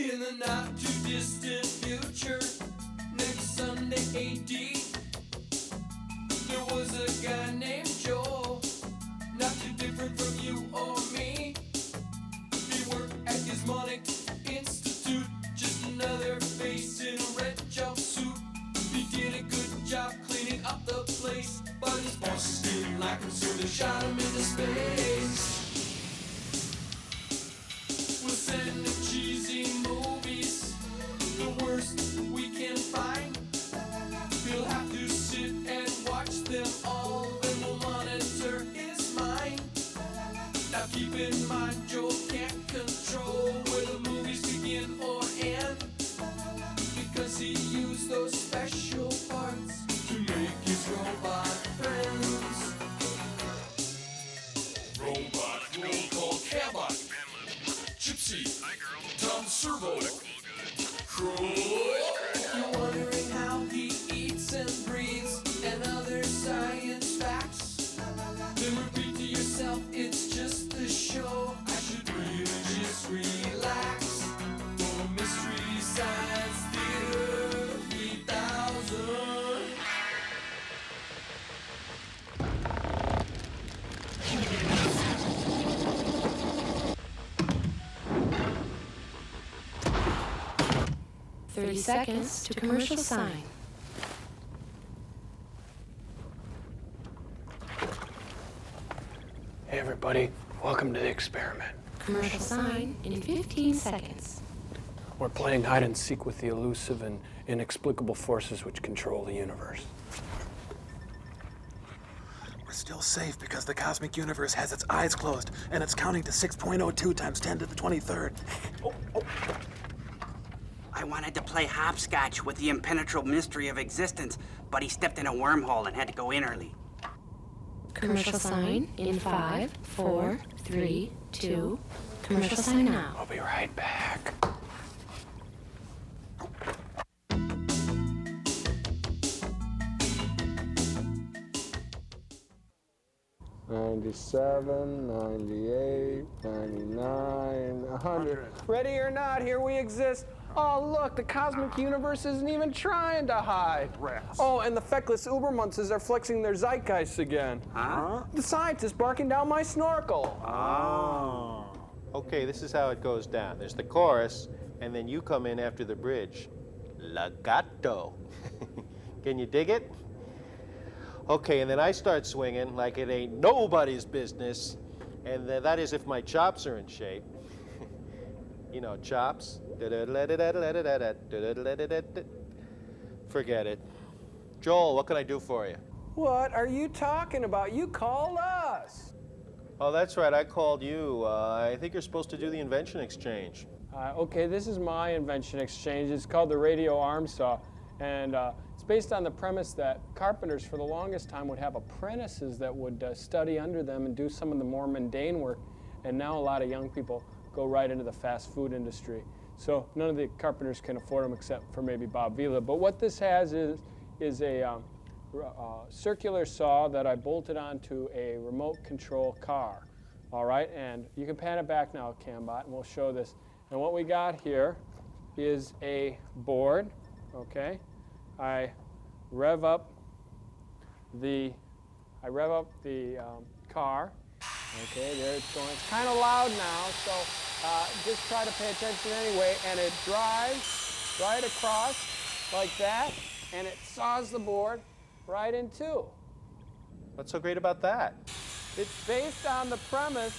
In the not too distant future, next Sunday AD, there was a guy named Joel, not too different from you or me. He worked at Gizmonic Institute, just another face in a red jumpsuit. He did a good job cleaning up the place, but his bosses didn't like him, so they shot him into space. We'll send the cheesy movies, the worst we can find. He'll have to sit and watch them all, then we'll monitor his mind. Now keep in mind, Joel can't control where the movies begin or end, because he used those special parts to make his robot friends. Robot roll call Cabot, Gypsy, Tom Servo, Crow. You're wondering how he eats and breathes and other science facts. Then repeat to yourself, it's just a show. I should really just relax. For Mystery Science Theater 3000. Thirty seconds to commercial sign. Hey everybody, welcome to the experiment. Commercial sign in 15 seconds. We're playing hide and seek with the elusive and inexplicable forces which control the universe. We're still safe because the cosmic universe has its eyes closed and it's counting to 6.02 times 10 to the 23rd. I wanted to play hopscotch with the impenetrable mystery of existence, but he stepped in a wormhole and had to go in early. Commercial sign in 5, 4, 3, 2. Commercial sign now. I'll be right back. $97, $98, $99, $100. Ready or not, here we exist. Oh, look, the cosmic universe isn't even trying to hide. Rats. Oh, and the feckless ubermunces are flexing their zeitgeists again. Huh? The scientists barking down my snorkel. Oh. Okay, this is how it goes down. There's the chorus, and then you come in after the bridge. Legato. Can you dig it? Okay, and then I start swinging like it ain't nobody's business, and that is if my chops are in shape. You know, chops. Forget it. Joel, what can I do for you? What are you talking about? You called us. Oh, that's right, I called you. I think you're supposed to do the Invention exchange. Okay, this is my invention exchange. It's called the radio arm saw, and it's based on the premise that carpenters for the longest time would have apprentices that would study under them and do some of the more mundane work, and now a lot of young people go right into the fast food industry. So none of the carpenters can afford them except for maybe Bob Vila. But what this has is a circular saw that I bolted onto a remote control car. All right, and you can pan it back now, Cambot, and we'll show this. And what we got here is a board, okay? I rev up the car. Okay, there it's going. It's kind of loud now, so just try to pay attention anyway. And it drives right across like that, and it saws the board right in two. What's so great about that? It's based on the premise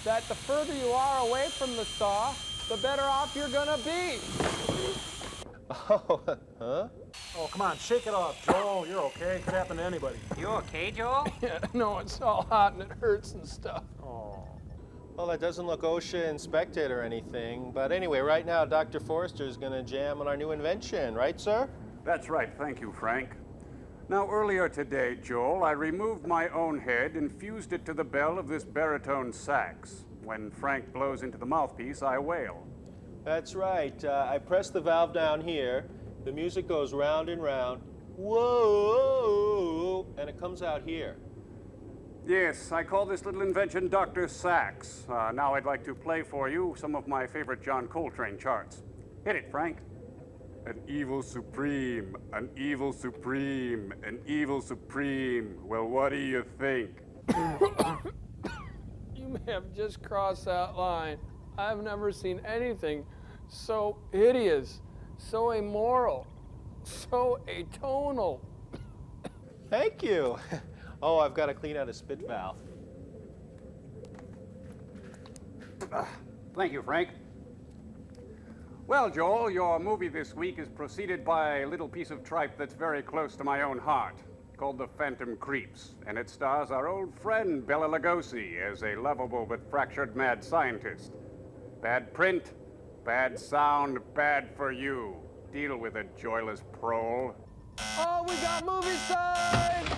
that the further you are away from the saw, the better off you're gonna be. Oh, huh? Oh, come on, shake it off, Joel. You're okay. Could happen to anybody. You okay, Joel? Yeah, no, it's all hot and it hurts and stuff. Oh. Well, that doesn't look OSHA inspected or anything. But anyway, right now, Dr. Forrester is going to jam on our new invention. Right, sir? That's right. Thank you, Frank. Now, earlier today, Joel, I removed my own head and fused it to the bell of this baritone sax. When Frank blows into the mouthpiece, I wail. That's right. I press the valve down here. The music goes round and round. Whoa! And it comes out here. Yes, I call this little invention Dr. Sax. Now I'd like to play for you some of my favorite John Coltrane charts. Hit it, Frank. An evil supreme, an evil supreme, an evil supreme. Well, what do you think? You may have just crossed that line. I've never seen anything so hideous, so immoral, so atonal. Thank you. Oh, I've got to clean out a spit valve. Thank you, Frank. Well, Joel, your movie this week is preceded by a little piece of tripe that's very close to my own heart, called The Phantom Creeps, and it stars our old friend Bela Lugosi as a lovable but fractured mad scientist. Bad print, bad sound, bad for you. Deal with it, joyless prole. Oh, we got movie signs!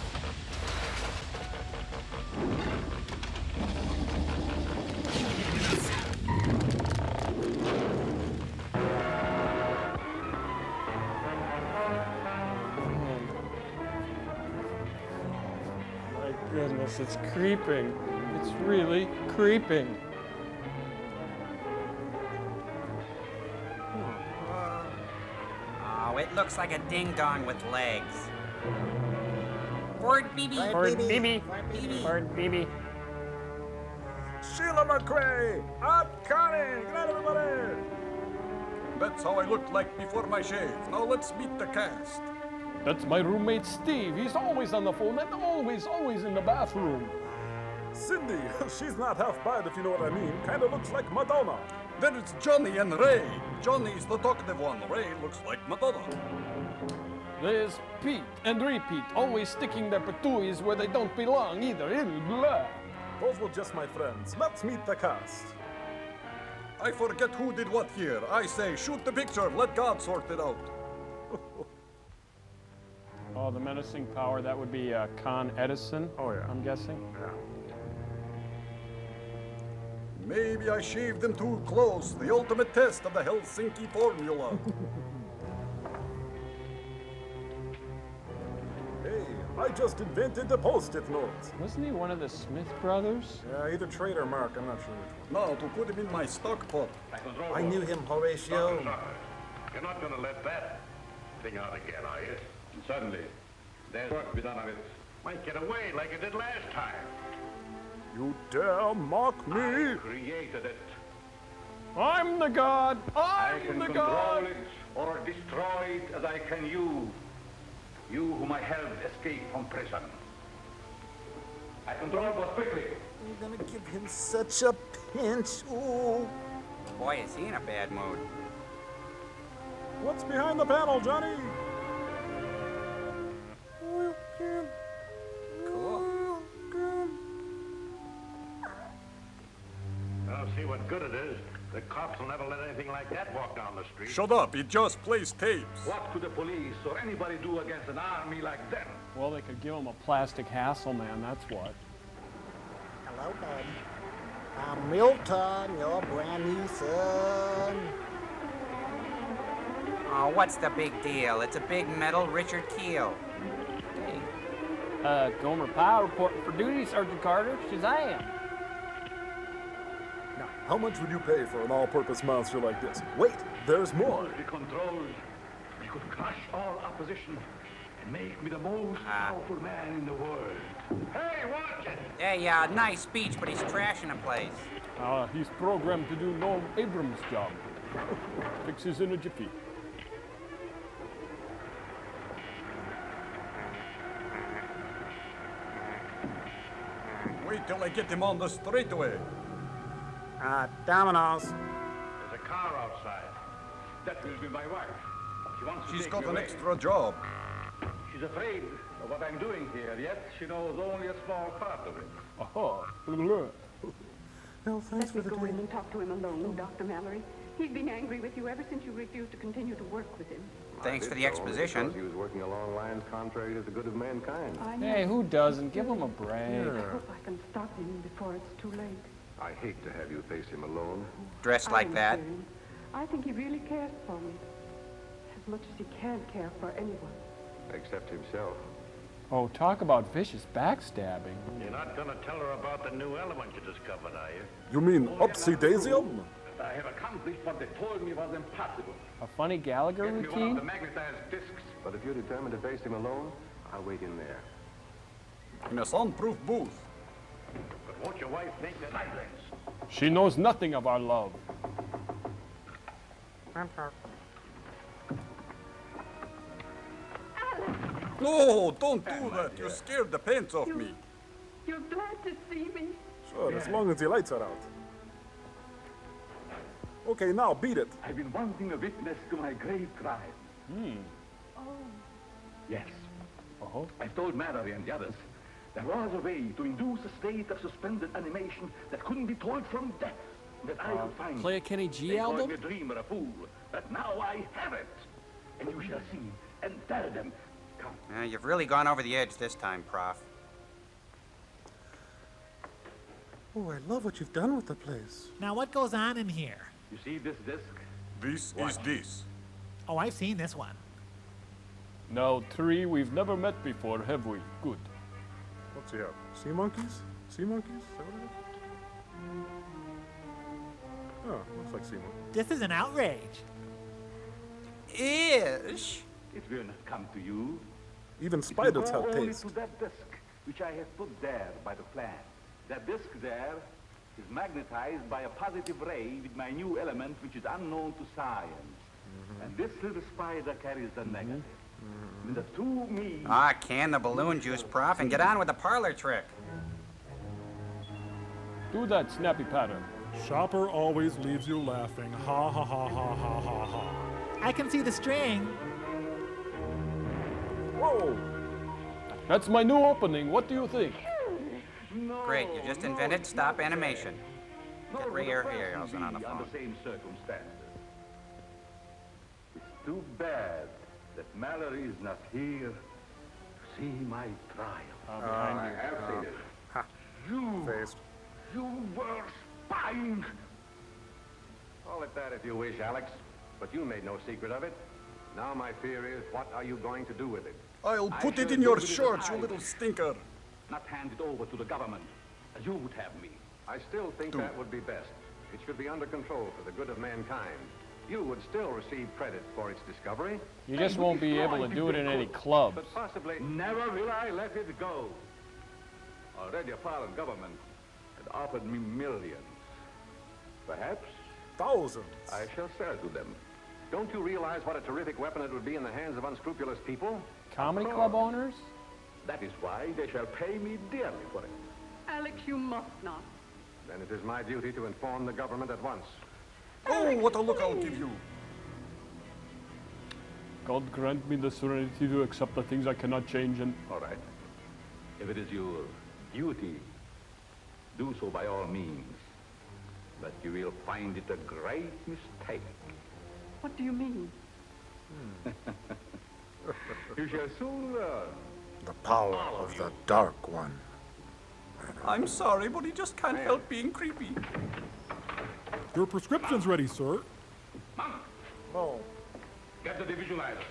My goodness, it's creeping. It's really creeping. Oh, it looks like a ding-dong with legs. Ford BB. Ford BB. Ford BB. Sheila McRae! I'm Connie! Good night, everybody! That's how I looked like before my shave. Now let's meet the cast. That's my roommate Steve. He's always on the phone and always in the bathroom. Cindy, she's not half bad if you know what I mean. Kinda looks like Madonna. Then it's Johnny and Ray. Johnny's the talkative one. Ray looks like Madonna. There's Pete and repeat, always sticking their patooies where they don't belong either. Blah. Those were just my friends. Let's meet the cast. I forget who did what here. I say, shoot the picture. Let God sort it out. Oh, the menacing power, that would be Con Edison. Oh, yeah. I'm guessing. Maybe I shaved them too close. The ultimate test of the Helsinki formula. Hey, I just invented the Post-it note. Wasn't he one of the Smith brothers? Yeah, either Trade or Mark, I'm not sure which Now, to put him in my stock pot. one. I knew him, Horatio. You're not going to let that thing out again, are you? Suddenly, there's work to be done on it. Might get away like it did last time. You dare mock I me? created it. I'm the god! I can I'm the control god! it or destroy it as I can you. You whom I helped escape from prison. I control it more quickly. I'm gonna give him such a pinch. Ooh. Boy, is he in a bad mood. What's behind the panel, Johnny? Cool. I'll see what good it is. The cops will never let anything like that walk down the street. Shut up. He just plays tapes. What could the police or anybody do against an army like them? Well, they could give him a plastic Hasselman, that's what. Hello, bud. I'm Milton, your brand new son. Oh, what's the big deal? It's a big metal Richard Keel. Gomer Pyle reporting for duty, Sergeant Carter. Shazam! Now, how much would you pay for an all-purpose monster like this? Wait, there's more. Be controlled. You could crush all opposition and make me the most powerful man in the world. Hey, watch it! Hey, nice speech, but he's trashing the place. He's programmed to do Noam Abrams' job. Fixes in a jiffy. Wait till I get him on the straightaway. Dominoes. There's a car outside. That will be my wife. She wants to She's take got me an away. extra job. She's afraid of what I'm doing here, yet she knows only a small part of it. Oh, Well, thanks for the Go in day. and talk to him alone, Dr. Mallory. He's been angry with you ever since you refused to continue to work with him. Thanks for the exposition. He was working along lines contrary to the good of mankind. I know. hey, who doesn't? Give him a break. I hope I can stop him before it's too late. I hate to have you face him alone. Dressed like that. I think he really cares for me. As much as he can care for anyone. Except himself. Oh, talk about vicious backstabbing. You're not going to tell her about the new element you discovered, are you? You mean Upsy-Daisium? I have accomplished what they told me was impossible. A funny Gallagher Get me one of routine? the magnetized discs. But if you're determined to face him alone, I'll wait in there. In a soundproof booth. But won't your wife make the silence? She knows nothing of our love. No, don't do that. You scared the pants off me. You're glad to see me. Sure, as long as the lights are out. Okay, now beat it. I've been wanting a witness to my grave crime. Oh. Yes. I've told Mallory and the others there was a way to induce a state of suspended animation that couldn't be told from death. That I could find. Play a Kenny G They called album? me a dreamer, a fool. But now I have it. And you shall see and tell them. Come. You've really gone over the edge this time, Prof. Oh, I love what you've done with the place. Now, what goes on in here? You see this disc? This is this. Oh, I've seen this one. Now, Tree, we've never met before, have we? Good. What's he have? Sea monkeys? Sea monkeys? Is that what it is? Oh, looks like sea monkeys. This is an outrage. Ish. It will not come to you. Even It will spiders go have only taste. to that disc which I have put there by the plan. That disc there is magnetized by a positive ray with my new element which is unknown to science. And this little spider carries the negative. And the two me. Can the balloon juice, Prof, and get on with the parlor trick. Do that, Snappy Patter. Shopper always leaves you laughing. Ha ha ha ha ha ha ha. I can see the string. Whoa! That's my new opening. What do you think? No, Great, you just invented stop animation. Get rid of your ears on the phone. Under same circumstances. It's too bad that Mallory is not here to see my trial. I have seen it. You were spying. Call it that if you wish, Alex. But you made no secret of it. Now my fear is, what are you going to do with it? I'll I put it shall in your do it shorts, you as little stinker. Not hand it over to the government, as you would have me. I still think that would be best. It should be under control for the good of mankind. You would still receive credit for its discovery. You just won't be able to do it in any clubs. But possibly... Never will I let it go. Already a foreign government had offered me millions. Perhaps Thousands. I shall sell to them. Don't you realize what a terrific weapon it would be in the hands of unscrupulous people? Comedy club owners? that is why they shall pay me dearly for it. Alex, you must not. Then it is my duty to inform the government at once. Oh, what a look I'll give you. God grant me the serenity to accept the things I cannot change and... All right. If it is your duty, do so by all means. But you will find it a great mistake. What do you mean? You shall soon learn. The power of the Dark One. I'm sorry, but he just can't help being creepy. Your prescription's ready, sir. Monk, Oh. get the divisualizer.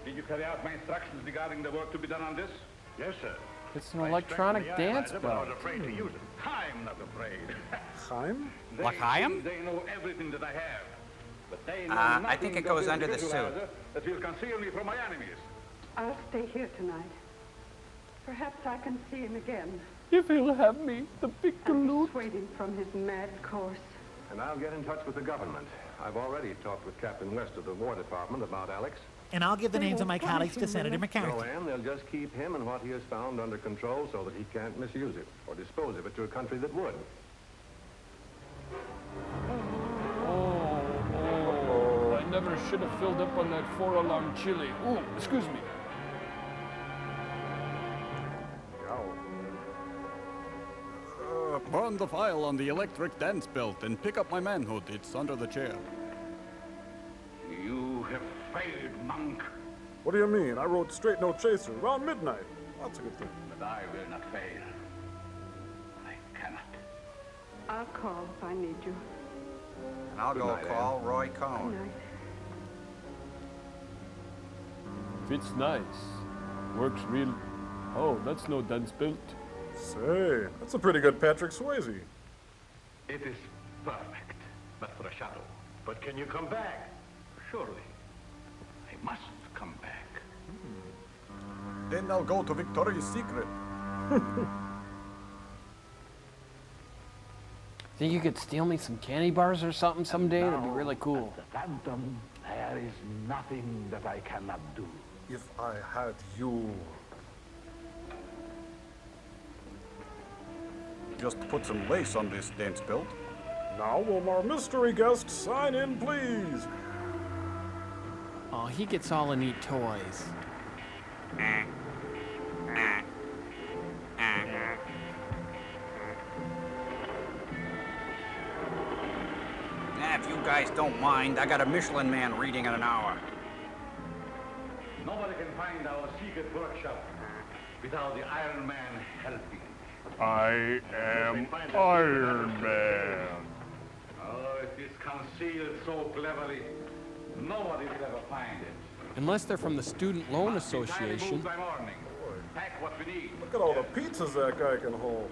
Did you carry out my instructions regarding the work to be done on this? Yes, sir. It's an electronic dance But I belt. was afraid to use it. I'm not afraid. Chaim? L'chaim? They know everything that I have. But they know I nothing think it of goes this under the suit. visualizer that will conceal me from my enemies. I'll stay here tonight. Perhaps I can see him again. If he'll have me, the big And galoot. dissuade him from his mad course. And I'll get in touch with the government. I've already talked with Captain West of the War Department about Alex. And I'll give the names of my won't colleagues punish to him, Senator will they? No, McCarthy. Ann, they'll just keep him and what he has found under control so that he can't misuse it or dispose of it to a country that would. Oh, I never should have filled up on that 4-alarm chili. Ooh, excuse me. Burn the file on the electric dance belt and pick up my manhood. It's under the chair. You have failed, monk. What do you mean? I rode straight no chaser around midnight. That's a good thing. But I will not fail. I cannot. I'll call if I need you. And I'll go night, call Roy Good Cohn. night. Fits nice. Works real... Oh, that's no dance belt. Say, that's a pretty good Patrick Swayze. It is perfect, but for a shadow. But can you come back? Surely. I must come back. Then I'll go to Victoria's Secret. Think you could steal me some candy bars or something someday? That'd be really cool. The Phantom, there is nothing that I cannot do. If I had you. Just put some lace on this dance belt. Now will our mystery guest sign in, please? Oh, he gets all the neat toys. If you guys don't mind, I got a Michelin Man reading in an hour. Nobody can find our secret workshop without the Iron Man helping. I am Iron Man. Oh, it is concealed so cleverly, nobody will ever find it. Unless they're from the Student Loan Association. By morning. Pack what we need. Look at all the pizzas that guy can hold.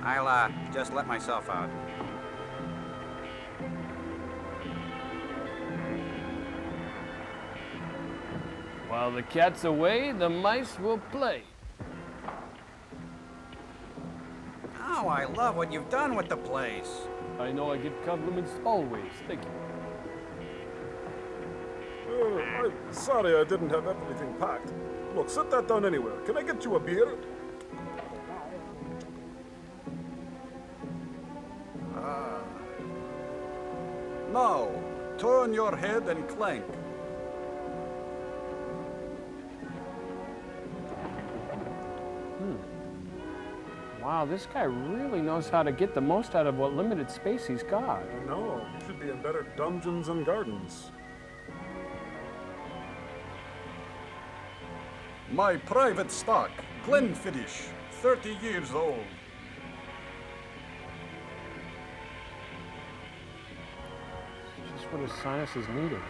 I'll just let myself out. While the cat's away, the mice will play. Oh, I love what you've done with the place. I know I get compliments always. Thank you. I'm sorry I didn't have everything packed. Look, sit that down anywhere. Can I get you a beer? Now, turn your head and clank. Wow, this guy really knows how to get the most out of what limited space he's got. I know. You should be in better dungeons and gardens. My private stock, Glenfiddich, 30 years old. Just what his sinuses needed.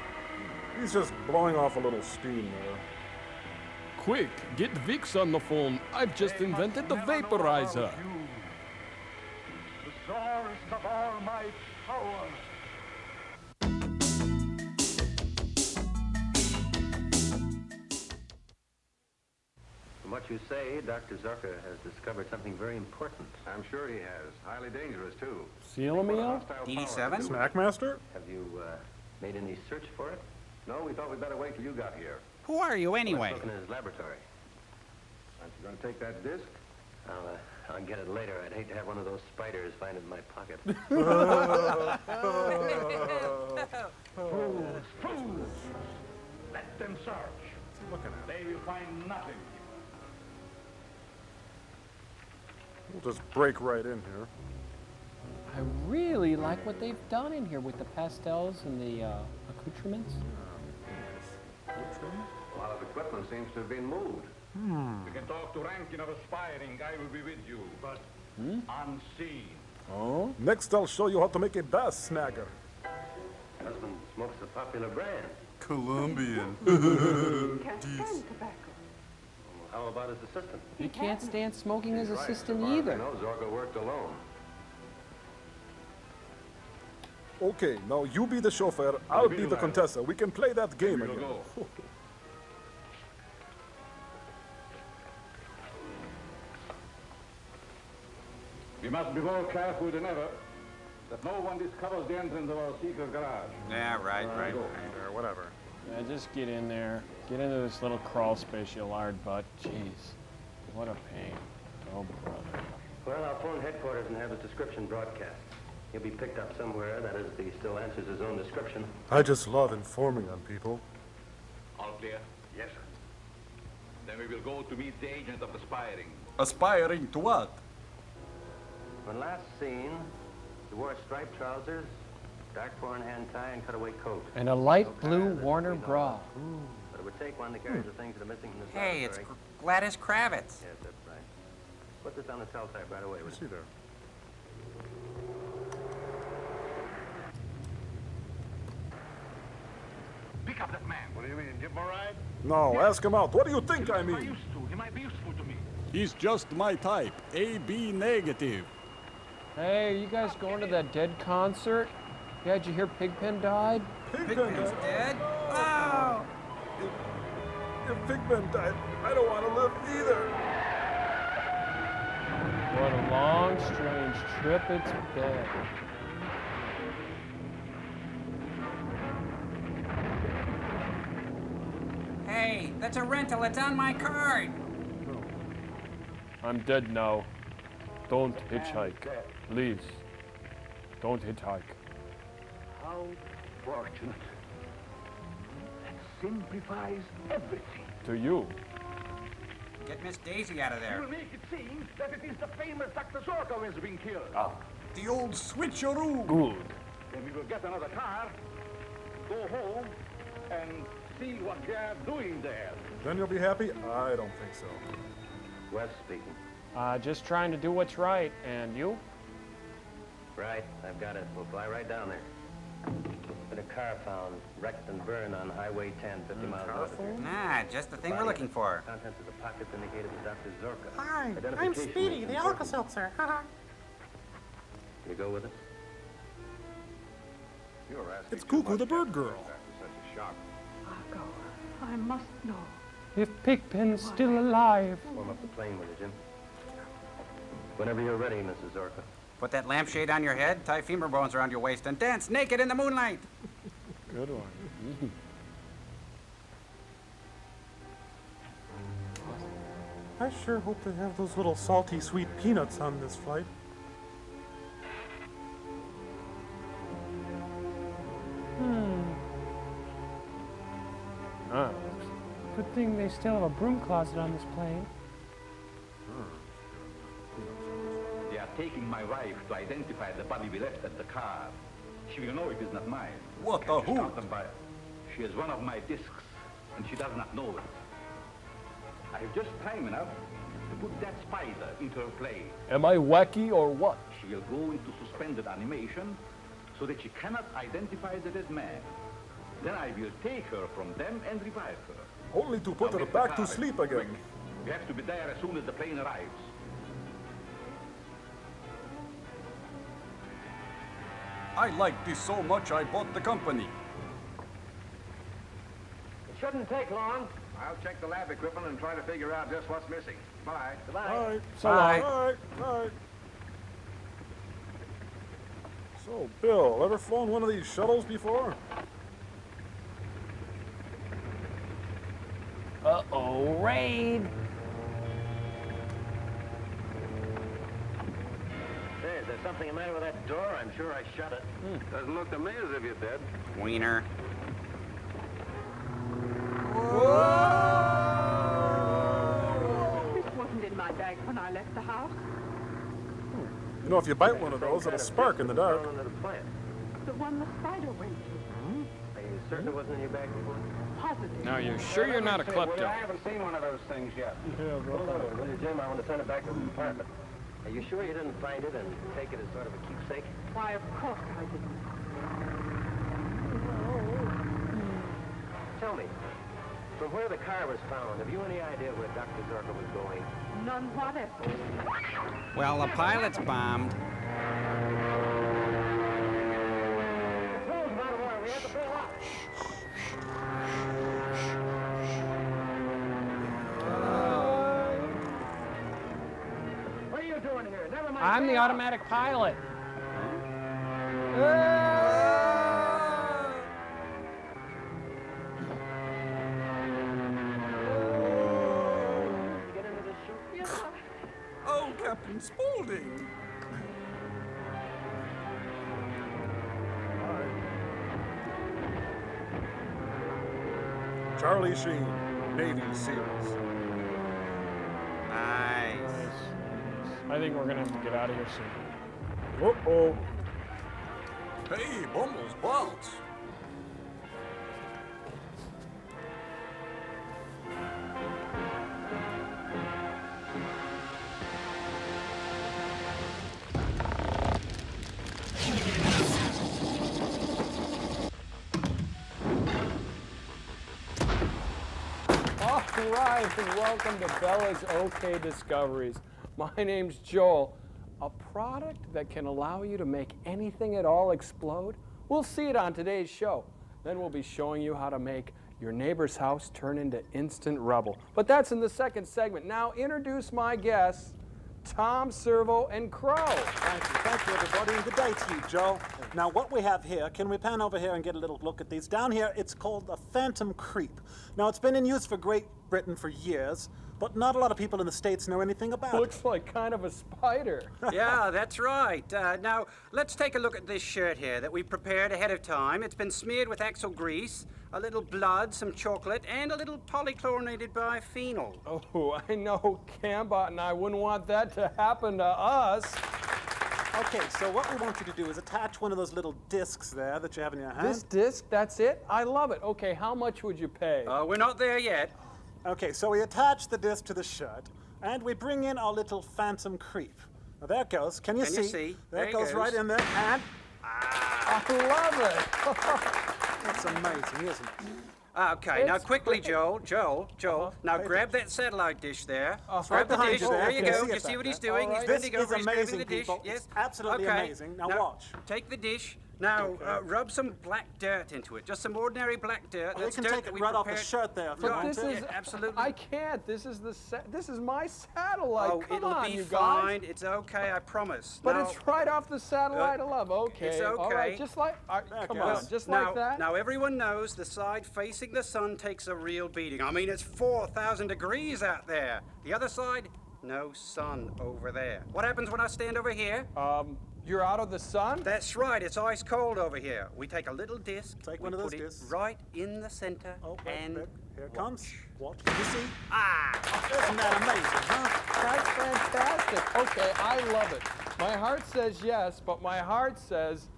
He's just blowing off a little steam there. Quick, get Vix on the phone. I've just invented the vaporizer. The source of all my power. From what you say, Dr. Zucker has discovered something very important. I'm sure he has. Highly dangerous, too. Seal meal? DD7? Snackmaster? Have you made any search for it? No, we thought we'd better wait till you got here. Who are you anyway? Let's look in his laboratory. Aren't you going to take that disc? I'll get it later. I'd hate to have one of those spiders find it in my pocket. Fools, fools! Let them search. Looking at They will find nothing. We'll just break right in here. I really like what they've done in here with the pastels and the accoutrements. A lot of equipment seems to have been moved. We can talk to Rankin of Aspiring. I will be with you, but unseen. Oh? Next I'll show you how to make a bass snagger. Husband smokes a popular brand. Colombian. Can't stand tobacco. How about his assistant? He can't stand smoking his Right, assistant so far as I either. know, Zorgo worked alone. Okay, now you be the chauffeur, I'll be the Contessa. We can play that game again. We must be more careful than ever that no one discovers the entrance of our secret garage. Yeah, right. Or whatever. Yeah, just get in there. Get into this little crawl space, you lard butt. Jeez. What a pain. Oh, brother. Well, I'll phone headquarters and have his description broadcast. He'll be picked up somewhere, that is, if he still answers his own description. I just love informing on people. All clear? Yes, sir. Then we will go to meet the agent of Aspiring. Aspiring to what? When last seen, he wore striped trousers, dark four-in-hand tie, and cutaway coat. And a light blue Warner bra. But it would take one to carry the things that are missing from this Hey, it's laboratory. Gladys Kravitz. Yes, that's right. Put this on the cell type right away. See there. Pick up that man. What do you mean? Give him a ride? No, ask him out. What do you think I He mean? might be useful to me. He's just my type, AB negative. Hey, are you guys going to that Dead concert? Yeah, did you hear Pigpen died? Pigpen's dead? Oh! If Pigpen died, I don't want to live either. What a long, strange trip it's been. Hey, that's a rental. It's on my card. I'm dead now. Don't hitchhike. Please. Don't hitchhike. How fortunate. That simplifies everything. To you. Get Miss Daisy out of You there. will make it seem that it is the famous Dr. Zorko who has been killed. Ah, the old switcheroo. Good. Then we will get another car, go home, and see what they're doing there. Then you'll be happy? I don't think so. Wes speaking. Just trying to do what's right. And you? Right, I've got it. We'll fly right down there. Been a car found, wrecked and burned on Highway 10, 50 miles north of here. Nah, just the thing we're looking for. Contents of the pockets indicated to Dr. Zorka. Hi, I'm Identification Speedy, is the important. Alka-Seltzer. Haha. You go with us? It's Cuckoo the Bird Girl. I'll go. I must know. If Pigpen's still alive. Warm up the plane with you, Jim. Whenever you're ready, Mrs. Zorka. Put that lampshade on your head, tie femur bones around your waist, and dance naked in the moonlight. Good one. I sure hope they have those little salty sweet peanuts on this flight. Good thing they still have a broom closet on this plane. They are taking my wife to identify the body we left at the car. She will know it is not mine. What Can a you stop hoot. them by? She is one of my discs, and she does not know it. I have just time enough to put that spider into her play. Am I wacky or what? She will go into suspended animation so that she cannot identify the dead man. Then I will take her from them and revive her. Only to put Now her get the back to car. sleep again. We have to be there as soon as the plane arrives. I like this so much I bought the company. It shouldn't take long. I'll check the lab equipment and try to figure out just what's missing. Bye. Bye. So long. Bye. Bye. So, Bill, ever flown one of these shuttles before? Uh-oh, raid. Say, is there something the matter with that door? I'm sure I shut it. Doesn't look to me as if you're dead. Wiener. This wasn't in my bag when I left the house. You know, if you bite one of those, it'll spark in the dark. Thrown into the plant. The one the spider went to. Are you certain it wasn't in your bag before? Positive. Now, you're sure you're not a klepto? I haven't seen one of those things yet. Will you, Jim? I want to send it back to the department. Are you sure you didn't find it and take it as sort of a keepsake? Why, of course I didn't. Tell me, from where the car was found, have you any idea where Dr. Zorka was going? None whatever. Well, the pilot's bombed. We have to pull up. What are you doing here? Never mind. I'm the automatic pilot. Get into the chute. Yes, Oh, Captain Spaulding. Charlie Sheen, Navy SEALs. Nice. I think we're gonna have to get out of here soon. Uh-oh. Hey, Bumbles bounce. right, and welcome to Bella's OK Discoveries. My name's Joel. A product that can allow you to make anything at all explode? We'll see it on today's show. Then we'll be showing you how to make your neighbor's house turn into instant rubble. But that's in the second segment. Now introduce my guests, Tom, Servo, and Crow. Thank you, everybody, and good day to you, Joe. Now, what we have here, can we pan over here and get a little look at these? Down here, it's called a Phantom Creep. Now, it's been in use for Great Britain for years, but not a lot of people in the States know anything about it. Looks like kind of a spider. Yeah, that's right. Now, let's take a look at this shirt here that we prepared ahead of time. It's been smeared with axle grease, a little blood, some chocolate, and a little polychlorinated biphenyl. Oh, I know Cambot and I wouldn't want that to happen to us. Okay, so what we want you to do is attach one of those little discs there that you have in your hand. This disc, that's it? I love it. Okay, how much would you pay? We're not there yet. Okay, so we attach the disc to the shirt, and we bring in our little Phantom Creep. Now, there it goes. Can you see? There it goes right in there, and... I love it. That's amazing, isn't it? Okay, now quickly, Joel. Now grab that satellite dish there. Grab the dish. There you go. You see what he's doing? He's bending over. He's grabbing the dish. Yes. Absolutely amazing. Now watch. Take the dish. Now rub some black dirt into it. Just some ordinary black dirt. Well, you can take it right off the shirt there. But this is absolutely. I can't. This is my satellite. Oh, Come it'll on, be you fine. guys. It's okay. I promise. But now, it's right off the satellite of love. Okay. It's okay. All right. Just like come on. Just like that. Now everyone knows the side facing the sun takes a real beating. I mean, it's 4,000 degrees out there. The other side, no sun over there. What happens when I stand over here? You're out of the sun? That's right. It's ice cold over here. We take a little disc. Take one of those discs. Right in the center. And here it comes. Watch. You see? Isn't that amazing, huh? That's fantastic. Okay, I love it. My heart says yes, but my heart says,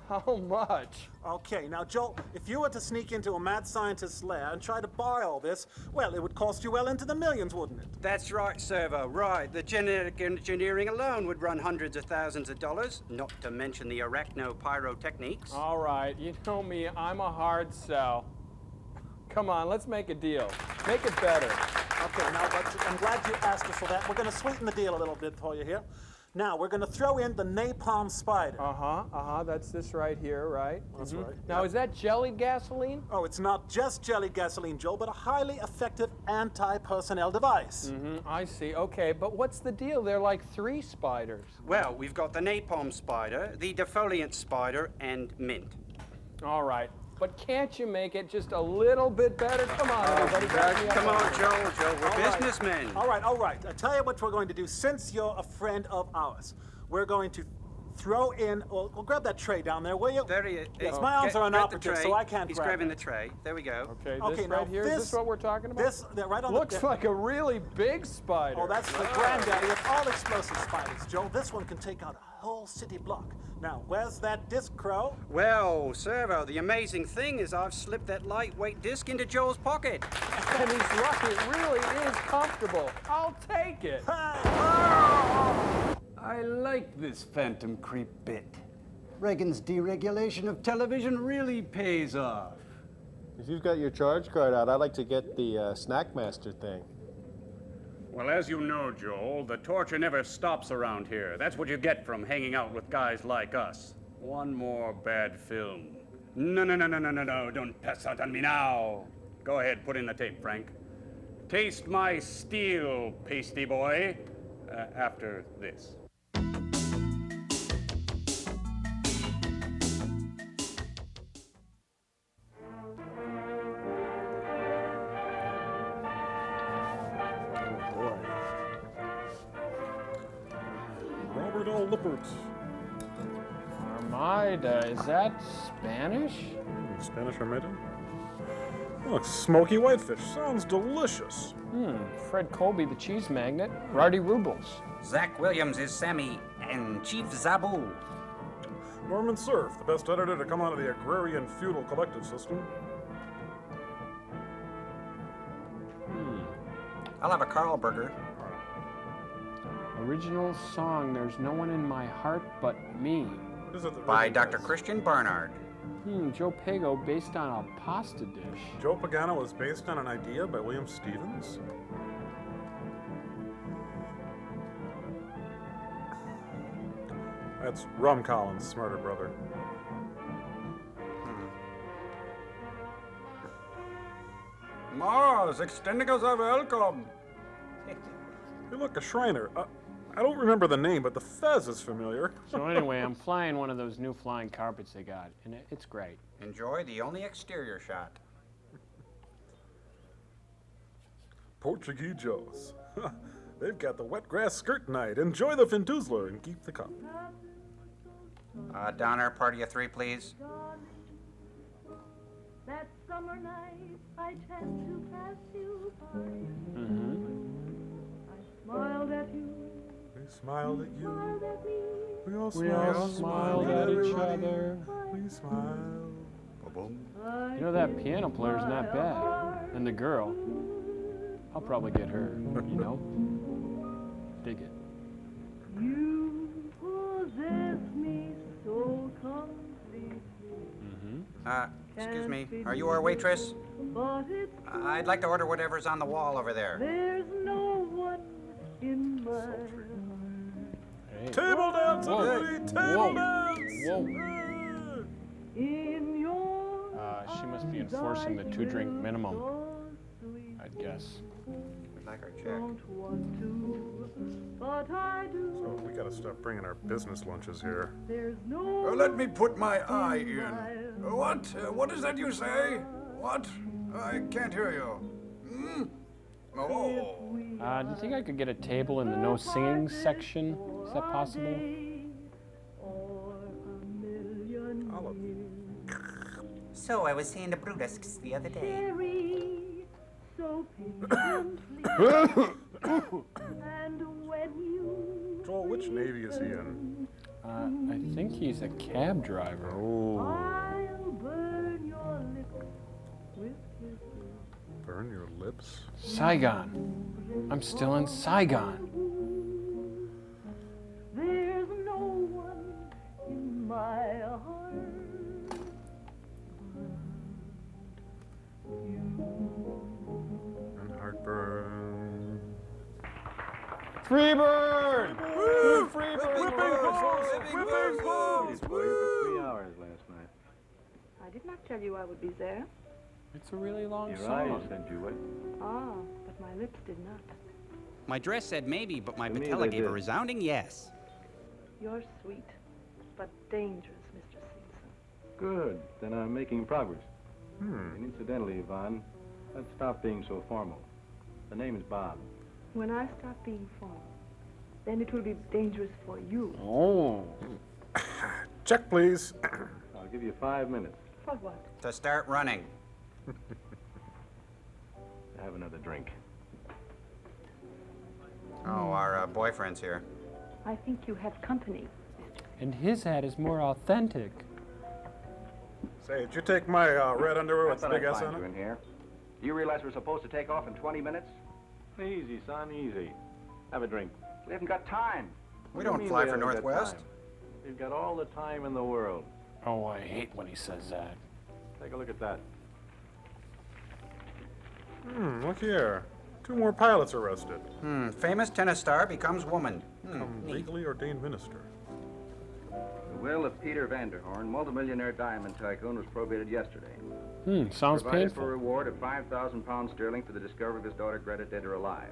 how much? Okay, now, Joel, if you were to sneak into a mad scientist's lair and try to buy all this, well, it would cost you well into the millions, wouldn't it? That's right, Servo, right. The genetic engineering alone would run hundreds of thousands of dollars, not to mention the arachno-pyrotechniques. All right, you know me, I'm a hard sell. Come on, let's make a deal. Make it better. Okay, now, I'm glad you asked us for that. We're going to sweeten the deal a little bit for you here. Now, we're going to throw in the napalm spider. That's this right here, right? That's right. Now, is that jellied gasoline? Oh, it's not just jellied gasoline, Joe, but a highly effective anti-personnel device. I see. Okay, but what's the deal? They're like 3 spiders. Well, we've got the napalm spider, the defoliant spider, and mint. All right. But can't you make it just a little bit better? Come on, everybody. Come on, Joe. We're businessmen. All right. I tell you what we're going to do. Since you're a friend of ours, we're going to throw in. Well, grab that tray down there, will you? There he is. Yes, my arms are inoperative, so I can't He's grab grabbing it. the tray. There we go. Okay, this right here. Is this what we're talking about? This, right on Looks like a really big spider. Oh, that's the granddaddy of all explosive spiders, Joe. This one can take out a whole city block. Now, where's that disc, Crow? Well, Servo, the amazing thing is I've slipped that lightweight disc into Joel's pocket. And he's lucky. It really is comfortable. I'll take it. I like this Phantom Creep bit. Reagan's deregulation of television really pays off. If you've got your charge card out, I'd like to get the Snackmaster thing. Well, as you know, Joel, the torture never stops around here. That's what you get from hanging out with guys like us. One more bad film. No, don't pass out on me now. Go ahead, put in the tape, Frank. Taste my steel, pasty boy, after this. Robert L. Lippert. Armida, is that Spanish? Spanish Armada? Look, smoky whitefish. Sounds delicious. Fred Colby, the cheese magnate. Rardy Rubles. Zach Williams is Sammy, and Chief Zabu. Norman Cerf, the best editor to come out of the agrarian feudal collective system. I'll have a Carl burger. Original song, There's No One in My Heart But Me. What is it? By Dr. Christian Barnard. Joe Pago based on a pasta dish. Joe Pagano was based on an idea by William Stevens? That's Rum Collins' smarter brother. Mars, extending us a welcome. Hey, look, a Shriner. I don't remember the name, but the fez is familiar. So anyway, I'm flying one of those new flying carpets they got, and it's great. Enjoy the only exterior shot. Portuguese Joes. They've got the wet grass skirt night. Enjoy the Fintuzler and keep the cup. Donner, party of three, please. That summer night, I chanced to pass you by. I smiled at you. We smiled at you. Smiled at me. We all smiled at each other. We smiled. You know, that piano player's not bad. And the girl, I'll probably get her, you know? Dig it. You possess me so completely. Excuse me, are you our waitress? But it's I'd like to order whatever's on the wall over there. there's no one in my Hey. Table dance, Whoa. everybody! Table dance! Whoa. in your She must be enforcing the 2-drink minimum, I'd guess. We'd like our check. don't want to, but I do. So we gotta stop bringing our business lunches here. There's no Let me put my eye in. What? What is that you say? What? I can't hear you. Hmm? Oh. Do you think I could get a table in the no singing section? Is that possible? So I was seeing the Brutusks the other day. so patiently. And when you Joel, which Navy is he in? I think he's a cab driver. Oh. I'll burn your lips with kisses. Burn your lips? Saigon. I'm still in Saigon. There's no one in my heart. And heartburn. Freebird! Woo! Freebird! Whipping balls! For 3 hours last night. I did not tell you I would be there. It's a really long Your song. eyes said you would. Ah, but my lips did not. My dress said maybe, but my To me, patella they gave a did. resounding yes. You're sweet, but dangerous, Mr. Simpson. Good. Then I'm making progress. And incidentally, Yvonne, let's stop being so formal. The name is Bob. When I stop being formal, then it will be dangerous for you. Oh. Check, please. I'll give you 5 minutes For what? To start running. to have another drink. Oh, our boyfriend's here. I think you have company. And his hat is more authentic. Say, did you take my red underwear with the big S on you it? in here. Do you realize we're supposed to take off in 20 minutes? Easy, son, easy. Have a drink. We haven't got time. We What do you don't mean fly we for haven't got Northwest. time? We've got all the time in the world. Oh, I hate when he says that. Take a look at that. Look here. 2 more pilots arrested. Famous tennis star becomes woman. Legally ordained minister. The will of Peter Vanderhorn, multimillionaire diamond tycoon, was probated yesterday. Sounds Provided for a painful. reward of 5,000 pounds sterling for the discovery of his daughter Greta, dead or alive.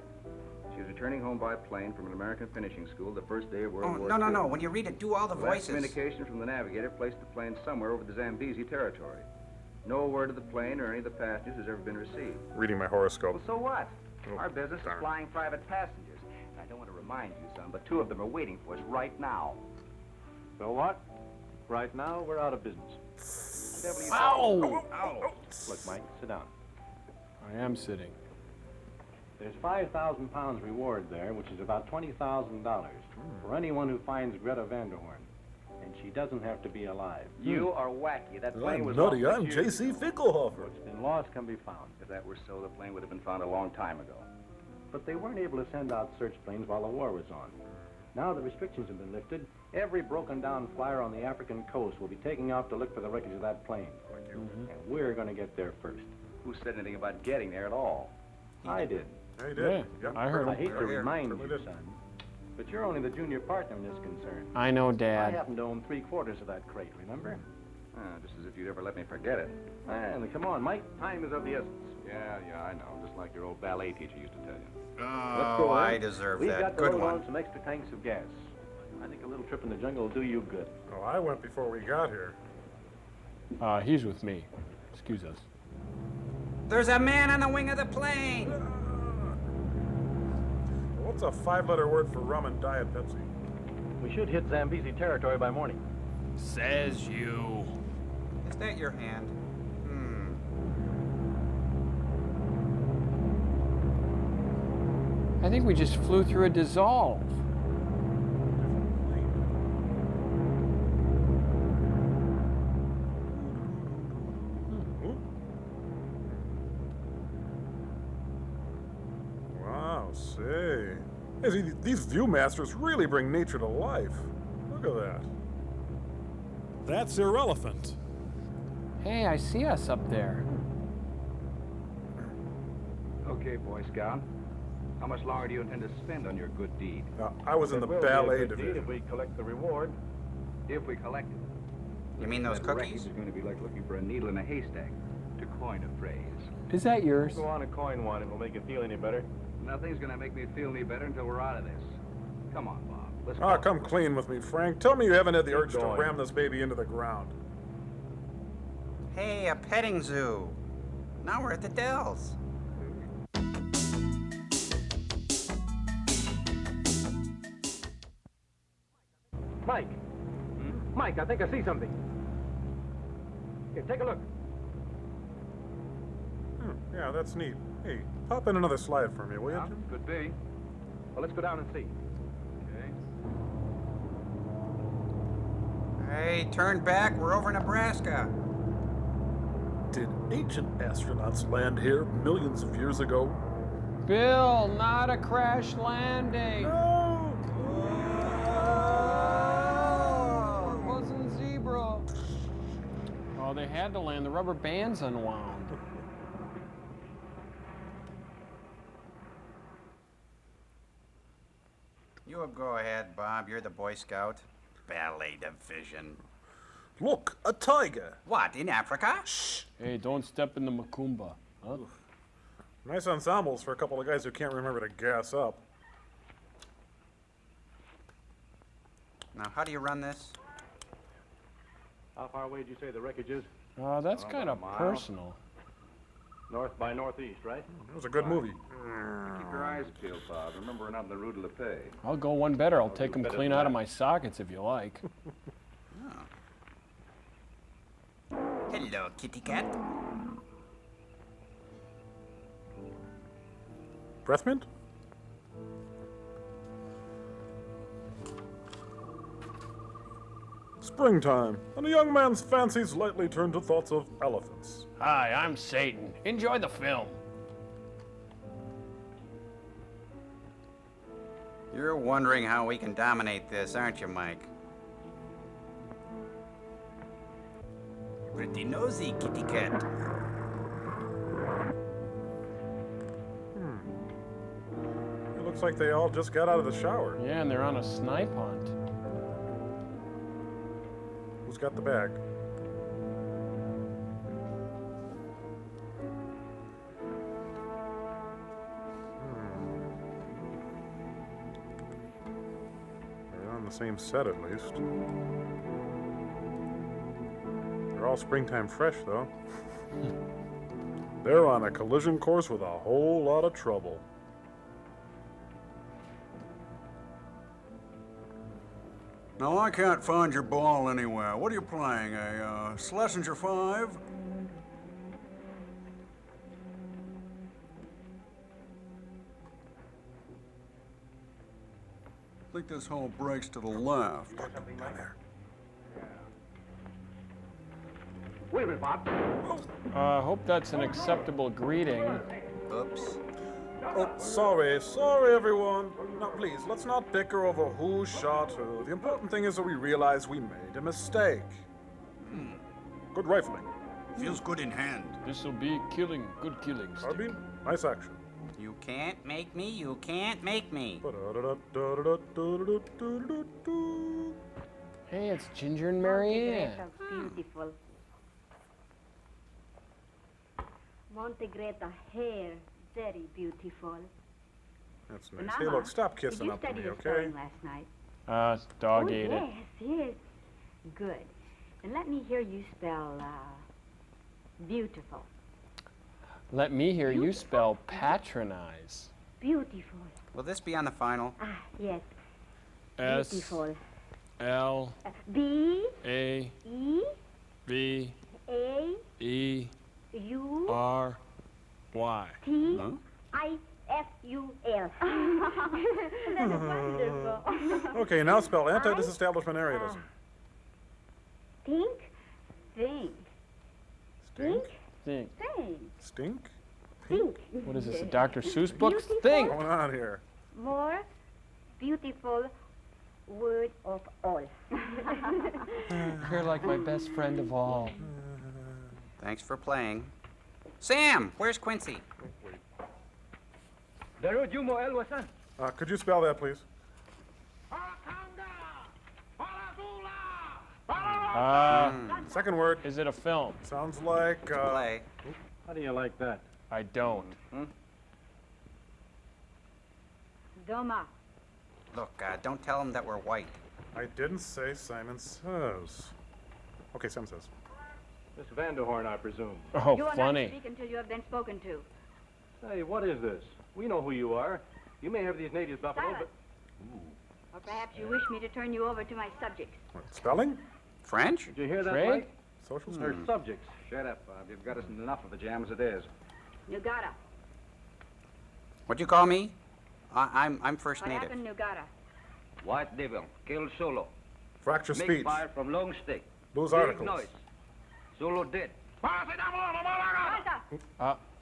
She was returning home by plane from an American finishing school the first day of World War II. No. When you read it, do all the The last voices. communication from the navigator placed the plane somewhere over the Zambezi territory. No word of the plane or any of the passengers has ever been received. Reading my horoscope. Well, so what? Oh, Our business darn. is flying private passengers. And I don't want to remind you, son, but 2 of them are waiting for us right now. So what? Right now, we're out of business. Ow! Ow! Look, Mike, sit down. I am sitting. There's 5,000 pounds reward there, which is about $20,000 for anyone who finds Greta Vanderhorn. And she doesn't have to be alive. You are wacky. That plane I'm was nutty. off I'm with you. J.C. Finkelhofer. What's been lost can be found. If that were so, the plane would have been found a long time ago. But they weren't able to send out search planes while the war was on. Now the restrictions have been lifted, Every broken-down flyer on the African coast will be taking off to look for the wreckage of that plane. And we're going to get there first. Who said anything about getting there at all? I did. Yeah, he did. Yeah, I heard I him. hate to remind you, did. son, but you're only the junior partner in this concern. I know, I Dad. happen to own 3/4 of that crate, remember? Just as if you'd ever let me forget it. And come on, Mike, time is of the essence. Yeah, I know. Just like your old ballet teacher used to tell you. Let's go, I Ed. deserve We've that. got to Good load one. on some extra tanks of gas. I think a little trip in the jungle will do you good. Oh, I went before we got here. He's with me. Excuse us. There's a man on the wing of the plane. What's a 5-letter word for rum and Diet Pepsi? We should hit Zambezi territory by morning. Says you. Is that your hand? I think we just flew through a dissolve. Wow, say. Hey, see, these Viewmasters really bring nature to life. Look at that. That's irrelevant. Hey, I see us up there. Okay, Boy Scout. How much longer do you intend to spend on your good deed? I was in the It will be a ballet good deed division. if we collect the reward. If we collect it. You mean those That wreckage cookies? is going to be like looking for a needle in a haystack, to coin a phrase. Is that yours? Go on and coin one, and we'll make you feel any better. Nothing's going to make me feel any better until we're out of this. Come on, Bob. Let's Ah, go. come clean with me, Frank. Tell me you haven't had the urge to going. ram this baby into the ground. Hey, a petting zoo. Now we're at the Dells. Mike! Mike, I think I see something. Here, take a look. Yeah, that's neat. Hey, pop in another slide for me, will you, Yeah, Jim? could be. Well, let's go down and see. Okay. Hey, turn back. We're over Nebraska. Did ancient astronauts land here millions of years ago? Bill, not a crash landing. No! It wasn't zebra. Oh, they had to land. The rubber band's unwound. You go ahead, Bob. You're the Boy Scout. Ballet division. Look, a tiger. What, in Africa? Hey, don't step in the macumba. Huh? Nice ensembles for a couple of guys who can't remember to gas up. Now, how do you run this? How far away did you say the wreckage is? That's About kind a of mile. personal. North by northeast, right? It was a good movie. Keep your eyes peeled, Bob. Remember, we're not in the Rue de la Paix. I'll go one better. I'll do take them better clean than out of that. my sockets if you like. Hello, kitty cat. Breath mint? Springtime, and a young man's fancies lightly turn to thoughts of elephants. Hi, I'm Satan. Enjoy the film. You're wondering how we can dominate this, aren't you, Mike? Pretty nosy, kitty cat. It looks like they all just got out of the shower. Yeah, and they're on a snipe hunt. Who's got the bag? They're on the same set, at least. They're all springtime fresh, though. They're on a collision course with a whole lot of trouble. Now, I can't find your ball anywhere. What are you playing, a Schlesinger 5? I think this hole breaks to the left. Wait a minute, Bob. I hope that's an acceptable greeting. Oops. Oh, sorry, everyone. Now, please, let's not bicker over who shot who. The important thing is that we realize we made a mistake. Good rifling. Feels good in hand. This'll be killing. Good killing. Stick. Carbine, nice action. You can't make me, you can't make me. Hey, it's Ginger and Marianne. Beautiful. Montegreta hair, very beautiful. That's nice. Hey, look, stop kissing up to me, okay? Last night? Dog ate it. Yes. Good. And let me hear you spell, beautiful. Let me hear you spell patronize. Beautiful. Will this be on the final? Yes. S Beautiful. L B A E B A E U R Y. T I F U L. That is wonderful. Okay, now spell anti-disestablishmentarianism. Think. Think. Stink? Think. Think. Stink? Think. What is this, a Dr. Seuss book? Think. What's going on here? More beautiful word of all. You're like my best friend of all. Thanks for playing. Sam, where's Quincy? Could you spell that, please? Second word. Is it a film? Sounds like, Play. How do you like that? I don't. Doma. Look, don't tell him that we're white. I didn't say Simon Says. Okay, Sam says. Miss Vanderhorn, I presume. Oh, You will funny. not speak until you have been spoken to. Say, what is this? We know who you are. You may have these natives buffalo, Silence. but... Or perhaps you wish me to turn you over to my subjects. What, spelling? French? Did you hear that, Craig? Mike? Social They're studies. subjects. Shut up, Bob. You've got us in enough of a jam as it is. Nugata. What'd you call me? I'm First What Native. happened, Nugata? White devil, kill solo. Fracture Make speech. fire from long stick. Lose Big articles. noise. Solo dead.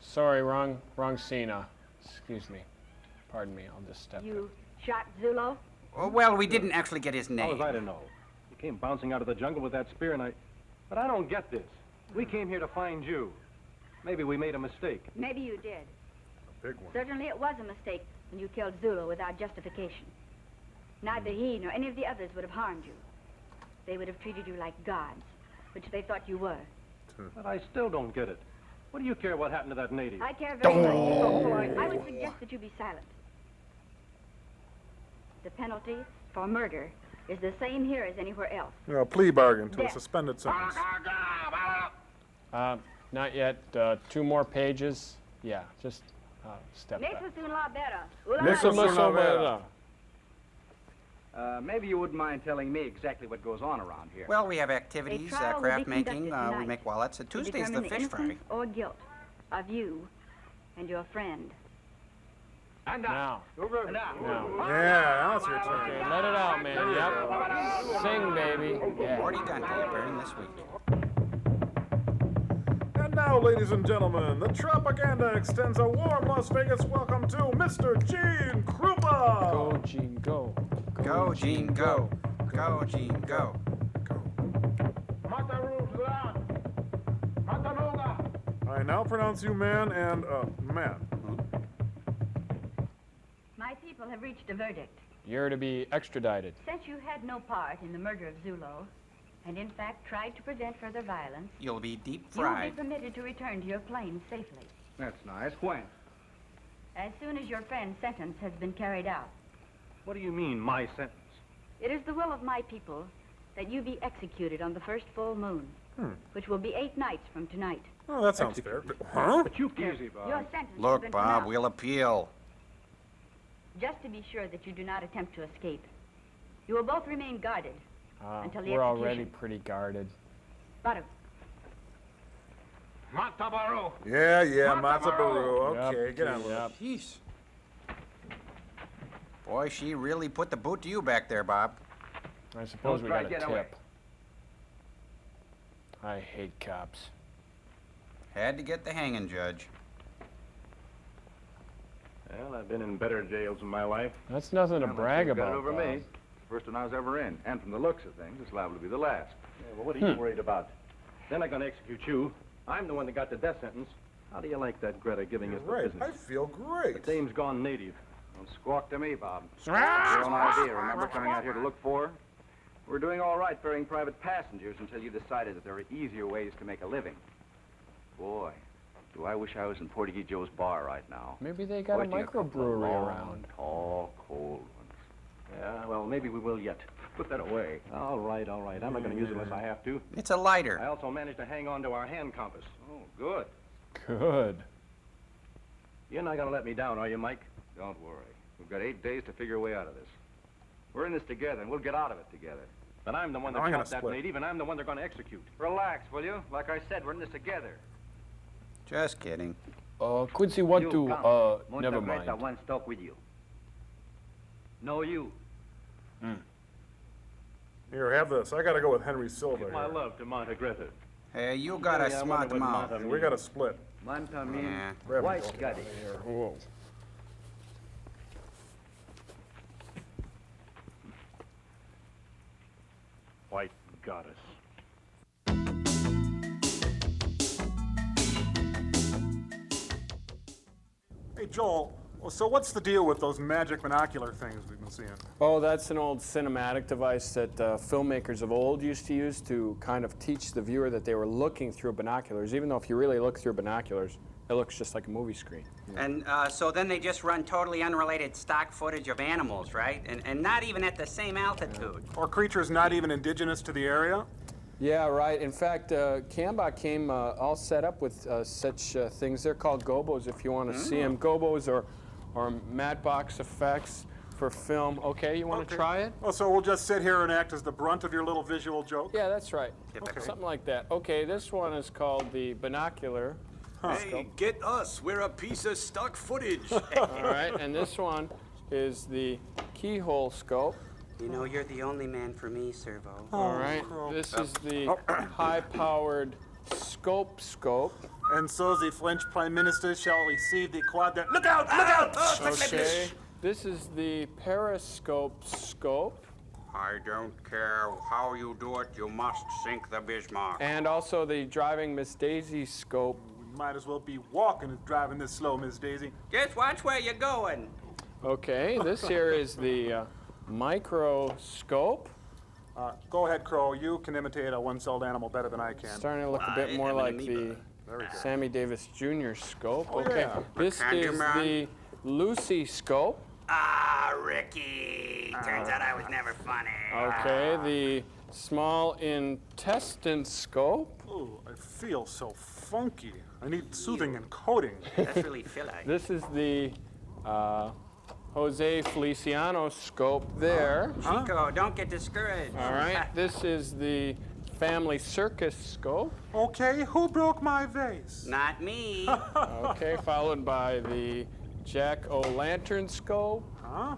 Sorry, wrong scene. Excuse me. Pardon me, I'll just step in. You shot Zulo? Oh, well, we didn't actually get his How name. was I to know? You came bouncing out of the jungle with that spear, and But I don't get this. We came here to find you. Maybe we made a mistake. Maybe you did. A big one. Certainly it was a mistake when you killed Zulu without justification. Neither he nor any of the others would have harmed you. They would have treated you like gods, which they thought you were. But I still don't get it. What do you care what happened to that native? I care very much. I would suggest that you be silent. The penalty for murder is the same here as anywhere else. A plea bargain to a Death. suspended sentence. Not yet. 2 more pages. Yeah, just step back. Nexus un la vera. Nexus un la vera. Maybe you wouldn't mind telling me exactly what goes on around here. Well, we have activities, trial will craft be making, conducted we tonight make wallets. to Tuesday's the determine fish fry. innocence or guilt of you and your friend. Now. Yeah, now it's your turn. Okay, let it out, man. Yep. Sing, baby. Yeah. Morty Dante appearing this week. And now, ladies and gentlemen, the Tropaganda extends a warm Las Vegas welcome to Mr. Gene Krupa. Go, Gene, go. Go, Gene, go. Go, Gene, go. I now pronounce you man and, man. My people have reached a verdict. You're to be extradited. Since you had no part in the murder of Zulo, and in fact tried to prevent further violence, You'll be deep you will be fried. permitted to return to your plane safely. That's nice. When? As soon as your friend's sentence has been carried out. What do you mean, my sentence? It is the will of my people that you be executed on the first full moon, which will be 8 nights from tonight. Oh, that sounds fair. Huh? But you easy, Bob. Your sentence has Look, been Bob, pronounced. we'll appeal. Just to be sure that you do not attempt to escape. You will both remain guarded until the We're execution. already pretty guarded. Baru. Yeah, Matzaburu. Okay, Yep, get on with yep. it. Jeez. Boy, she really put the boot to you back there, Bob. I suppose we try got to a get away. tip. I hate cops. Had to get the hanging, Judge. Well, I've been in better jails in my life. That's nothing to brag Got about, it over Bob. me. First one I was ever in. And from the looks of things, it's liable to be the last. Yeah, well, what are you worried about? They're not going to execute you. I'm the one that got the death sentence. How do you like that, Greta, giving us the business? I feel great. The dame's gone native. Don't squawk to me, Bob. Your Squawk! own idea, remember, coming out here to look for? We're doing all right ferrying private passengers until you decided that there are easier ways to make a living. Boy, do I wish I was in Portuguese Joe's bar right now. Maybe they got a Pointing couple of microbrewery long, around. Tall, cold ones. Yeah, well, maybe we will yet. Put that away. All right, all right. I'm not going to use it unless I have to. It's a lighter. I also managed to hang on to our hand compass. Oh, good. Good. You're not going to let me down, are you, Mike? Don't worry. We've got 8 days to figure a way out of this. We're in this together, and we'll get out of it together. But I'm the one that shot that native, and I'm the one they're going to execute. Relax, will you? Like I said, we're in this together. Just kidding. Quincy, what You to, come. never Monta Greta mind. wants to talk with you. No, you. Here, have this. I gotta go with Henry Silva. Give my here. love to Monta Greta. Hey, you got a Yeah, I smart wonder what mouth. Monta We got to split. Manta means Yeah. Grab white both. goddess. Whoa. White goddess. Hey, Joel, so what's the deal with those magic binocular things we've been seeing? Oh, that's an old cinematic device that filmmakers of old used to use to kind of teach the viewer that they were looking through binoculars, even though if you really look through binoculars, it looks just like a movie screen. And so then they just run totally unrelated stock footage of animals, right? And not even at the same altitude. Or creatures not even indigenous to the area? Yeah, right. In fact, Cambot came all set up with such things. They're called gobos if you want to see them. Gobos or matte box effects for film. Okay, you want to try it? Oh, so we'll just sit here and act as the brunt of your little visual joke? Yeah, that's right. Something like that. Okay, this one is called the binocular. Hey, get us. We're a piece of stock footage. All right, and this one is the keyhole scope. You know, you're the only man for me, Servo. All right, this is the high-powered scope. And so the French Prime Minister shall receive the quadrant. Look out! Look out! Okay, this is the periscope scope. I don't care how you do it, you must sink the Bismarck. And also the driving Miss Daisy scope. Might as well be walking and driving this slow, Miss Daisy. Just watch where you're going. Okay, this here is the microscope. Go ahead, Crow. You can imitate a one-celled animal better than I can. Starting to look a bit more like the Sammy Davis Jr. scope. Oh, Okay, yeah. this is the Lucy scope. Ah, Ricky. Turns out I was never funny. Okay, the small intestine scope. Ooh, I feel so funky. I need soothing and coating. That's really Philly. This is the Jose Feliciano scope there. Chico, don't get discouraged. All right, this is the family circus scope. Okay, who broke my vase? Not me. Okay, followed by the jack-o'-lantern scope. Huh?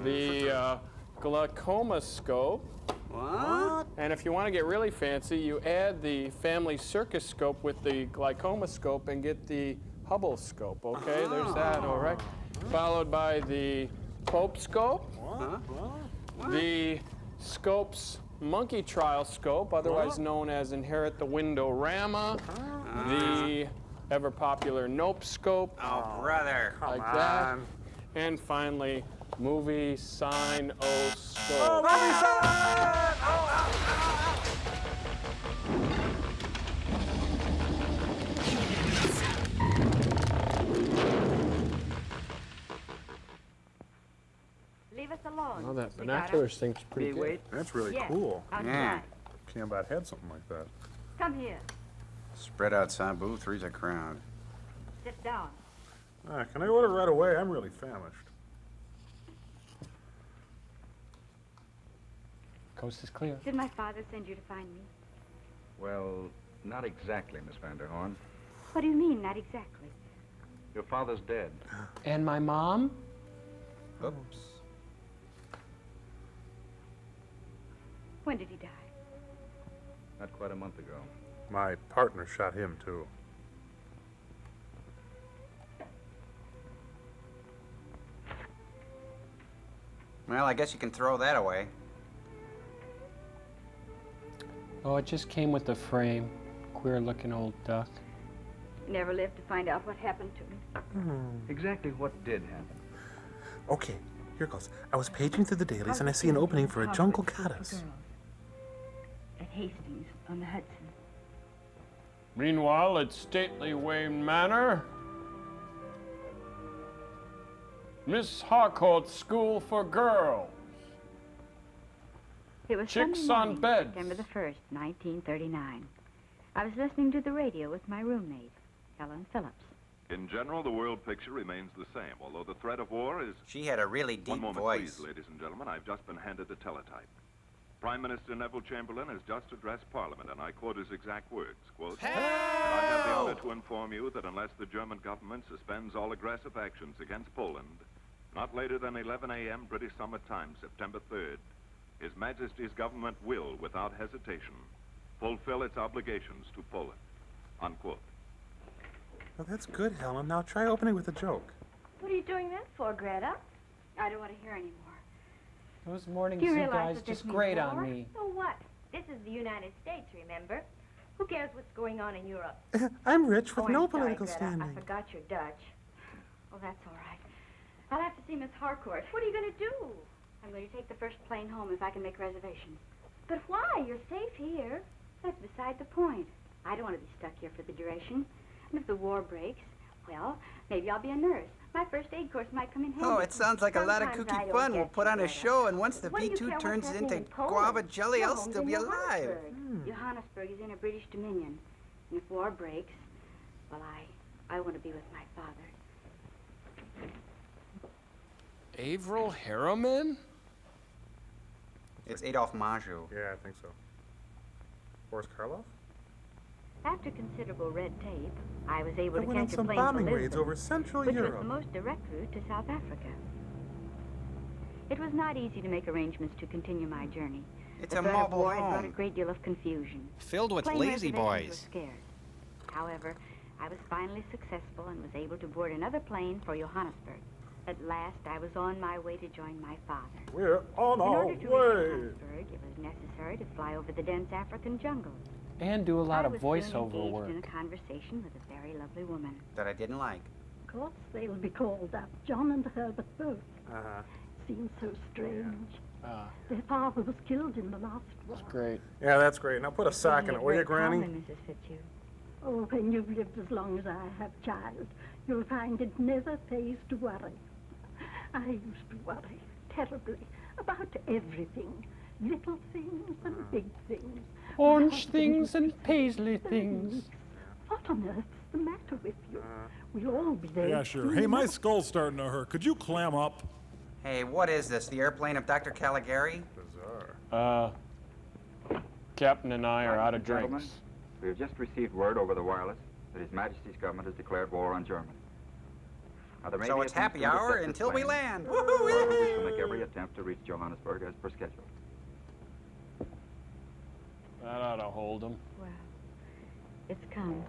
The glaucoma scope. What? And if you want to get really fancy, you add the family circus scope with the glaucoma scope and get the Hubble scope. Okay, there's that, all right. Followed by the Pope scope. The scope's monkey trial scope, otherwise known as Inherit the Windorama. The ever popular Nope scope. Oh, brother. Like that. And finally, movie sign O scope. Leave us alone. Oh, that Mr. binoculars thing's pretty May good. wait? That's really Yes, cool. outside. Cambot had something like that. Come here. Spread out, Sabu. Three's a crowd. Sit down. Can I order right away? I'm really famished. Coast is clear. Did my father send you to find me? Well, not exactly, Miss Vanderhorn. What do you mean, not exactly? Your father's dead. And my mom? Oops. When did he die? Not quite a month ago. My partner shot him, too. Well, I guess you can throw that away. Oh, it just came with the frame. Queer-looking old duck. Never lived to find out what happened to me. Exactly what did happen? Okay, here goes. I was paging through the dailies and I see an opening for a jungle caddis. At Hastings on the Hudson. Meanwhile, at stately Wayne Manor, Miss Harcourt's School for Girls. It was Chicks Sunday on morning, beds. September the 1st, 1939. I was listening to the radio with my roommate, Helen Phillips. In general, the world picture remains the same, although the threat of war is... She had a really deep One moment, voice. please, ladies and gentlemen. I've just been handed a teletype. Prime Minister Neville Chamberlain has just addressed Parliament, and I quote his exact words, quote, "And I have the honor to inform you that unless the German government suspends all aggressive actions against Poland, not later than 11 a.m. British Summer Time, September 3rd, His Majesty's government will, without hesitation, fulfill its obligations to Poland," unquote. Well, that's good, Helen. Now try opening with a joke. What are you doing that for, Greta? I don't want to hear anymore. Those mornings, Do you you realize guys what this just means, grate on war? me. So what? This is the United States, remember? Who cares what's going on in Europe? I'm rich with Oh, no I'm sorry, political Greta. standing. I forgot your Dutch. Oh, that's all right. I'll have to see Miss Harcourt. What are you going to do? I'm going to take the first plane home if I can make reservations. But why? You're safe here. That's beside the point. I don't want to be stuck here for the duration. And if the war breaks, well, maybe I'll be a nurse. My first aid course might come in handy. Oh, it sounds like a lot of Sometimes I kooky don't fun. We'll get put you, on a Greta. show, and once the What do you care V2 what's turns happening into in Poland? guava jelly, Your I'll home's still in be alive. Johannesburg. Johannesburg is in a British dominion. And if war breaks, well, I want to be with my father. Avril Harriman? It's Adolf Maju. Yeah, I think so. Boris Karloff? After considerable red tape, I was able I to went on catch a some plane to bombing Lisbon, raids over Central which was Europe. the most direct route to South Africa. It was not easy to make arrangements to continue my journey. It's The a threat of mobile war had brought a home. great deal of confusion. Filled with Plane lazy reservations boys. were scarce. However, I was finally successful and was able to board another plane for Johannesburg. At last, I was on my way to join my father. We're on In our order to reach way. Johannesburg, it was necessary to fly over the dense African jungle. And do a lot I of was soon voiceover engaged work. in a conversation with a very lovely woman. That I didn't like. Of course, they'll be called up. John and Herbert both. Uh-huh. Seems so strange. Their father was killed in the last war. That's great. Yeah, that's great. Now put a sack in it, will you, Granny? Mrs. Fitzhugh. Oh, when you've lived as long as I have, child, you'll find it never pays to worry. I used to worry terribly about everything. Little things and big things. Orange things and paisley things. What on earth's the matter with you? We'll all be there. Yeah, sure. Hey, my skull's starting to hurt. Could you clam up? Hey, what is this? The airplane of Dr. Caligari? Captain and I are out of Gentlemen, drinks. we have just received word over the wireless that His Majesty's government has declared war on Germany. Now, there may So be it's attempts happy to hour intercept this until we plane. land. However, we shall Woo-hoo-wee! make every attempt to reach Johannesburg as per schedule. That ought to hold them. Well, it's come.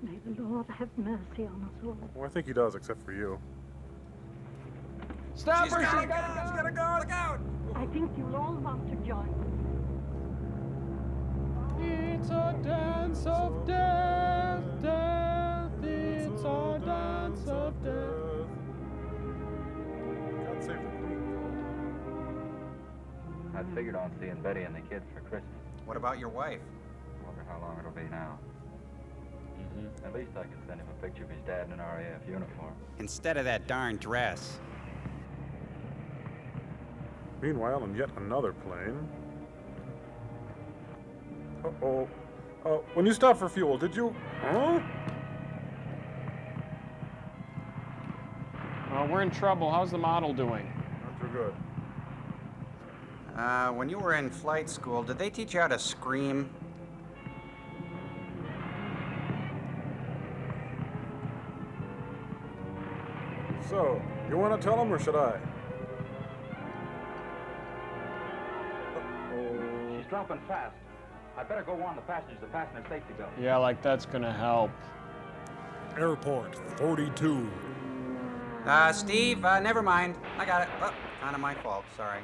May the Lord have mercy on us all. Well, I think he does, except for you. Stop her! She's gotta go! Look out! I think you'll all want to join. It's a dance of death, death. It's a dance of death. God save the Queen. I figured on seeing Betty and the kids for Christmas. What about your wife? Wonder how long it'll be now. At least I could send him a picture of his dad in an RAF uniform. Instead of that darn dress. Meanwhile, in yet another plane. Uh-oh. When you stopped for fuel, did you... Huh? We're in trouble. How's the model doing? Not too good. When you were in flight school, did they teach you how to scream? So, you want to tell him or should I? She's dropping fast. I better go warn the passengers to fasten their safety belts. Yeah, like that's gonna help. Airport 42. Steve, never mind. I got it. Oh, kind of my fault. Sorry.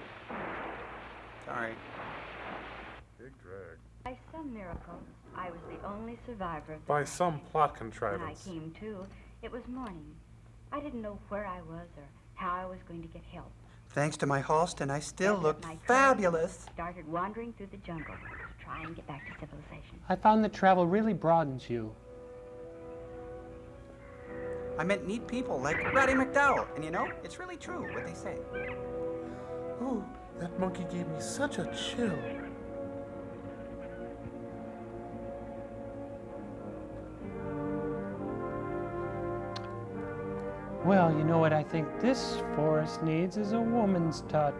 Big drag. By some miracle, I was the only survivor of the By crash. some plot When I contrivance. came to, it was morning. I didn't know where I was or how I was going to get help. Thanks to my Halston, I still Then looked my courage fabulous. Started wandering through the jungle to try and get back to civilization. I found that travel really broadens you. I met neat people like Ratty McDowell. And you know, it's really true what they say. Oh, that monkey gave me such a chill. Well, you know what I think this forest needs is a woman's touch.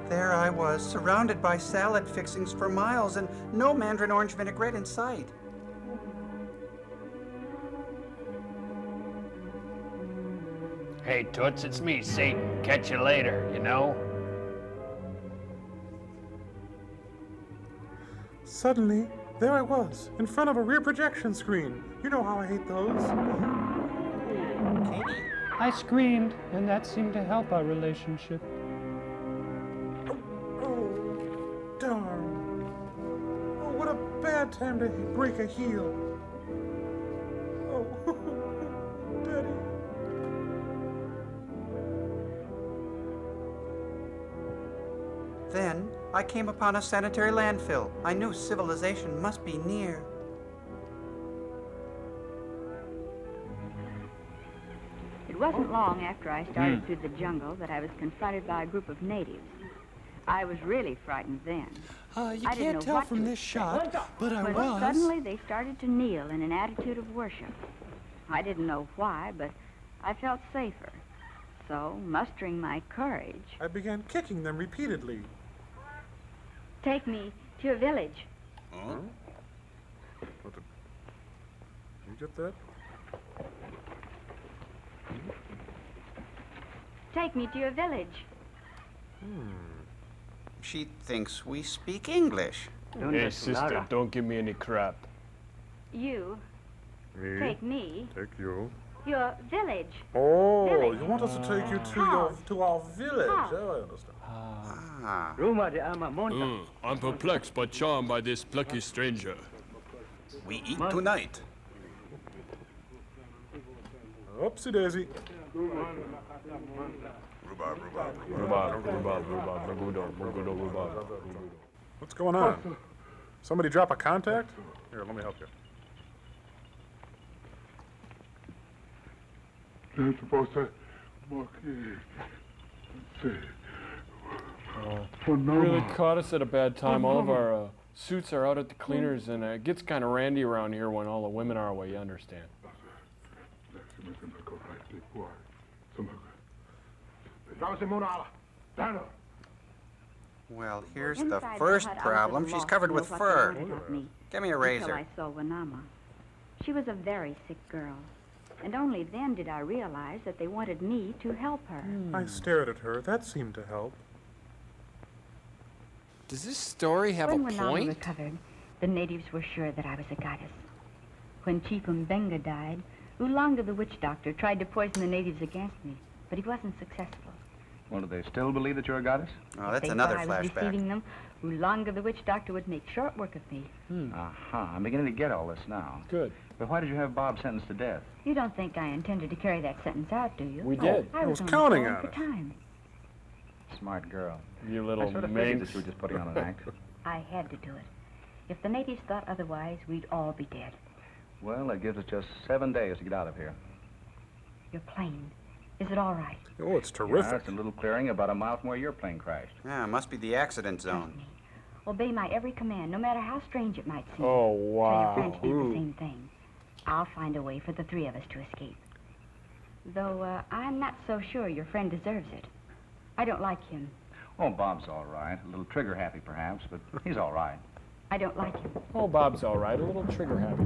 There I was, surrounded by salad fixings for miles and no mandarin orange vinaigrette in sight. Hey, Toots, it's me, Satan. Catch you later, you know? Suddenly, there I was, in front of a rear projection screen. You know how I hate those. Katie. I screamed, and that seemed to help our relationship. Oh, darn. Oh, what a bad time to break a heel. Oh, Daddy. Then I came upon a sanitary landfill. I knew civilization must be near. It wasn't long after I started through the jungle that I was confronted by a group of natives. I was really frightened then. You I didn't can't know tell what from to this expect. shot, but I When was. suddenly they started to kneel in an attitude of worship. I didn't know why, but I felt safer. So, mustering my courage, I began kicking them repeatedly. take me to your village. Huh? What the... You get that? Take me to your village. She thinks we speak English. Hey, sister, don't give me any crap. You Me? take me Take you. your village. Oh, Village. you want us to take you to our village? House. Oh, I understand. I'm perplexed but charmed by this plucky stranger. We eat tonight. Oopsie daisy. What's going on? Somebody drop a contact? Here, let me help you. You're supposed to You really caught us at a bad time. All of our suits are out at the cleaners, and it gets kind of randy around here when all the women are away, you understand. Well, here's the Inside first hut, I was problem. at a She's loss covered to with know what fur. to do with me Give me a Until razor. I saw Wanama. She was a very sick girl, and only then did I realize that they wanted me to help her. I stared at her. That seemed to help. Does this story have When a Wanama point? recovered, the natives were sure that I was a goddess. When Chief Mbenga died, Ulanga the witch doctor tried to poison the natives against me, but he wasn't successful. Well, do they still believe that you're a goddess? Oh, that's They another thought I was flashback. deceiving them. Ulanga the witch doctor would make short work of me. Aha, I'm beginning to get all this now. Good. But why did you have Bob sentenced to death? You don't think I intended to carry that sentence out, do you? We did. I was only counting told on for it. time. Smart girl. You I little sort of figured minx. that you were just putting on an act. I had to do it. If the natives thought otherwise, we'd all be dead. Well, that gives us just 7 days to get out of here. Your plane. Is it all right? Oh, it's Yeah, terrific. it's a little clearing about a mile from where your plane crashed. Yeah, it must be the accident zone. Obey my every command, no matter how strange it might seem. Oh, Tell your wow. friend to do the same thing. I'll find a way for the three of us to escape. Though I'm not so sure your friend deserves it. I don't like him. Oh, Bob's all right. A little trigger happy, perhaps, but he's all right. I don't like him. Oh, Bob's all right. A little trigger happy.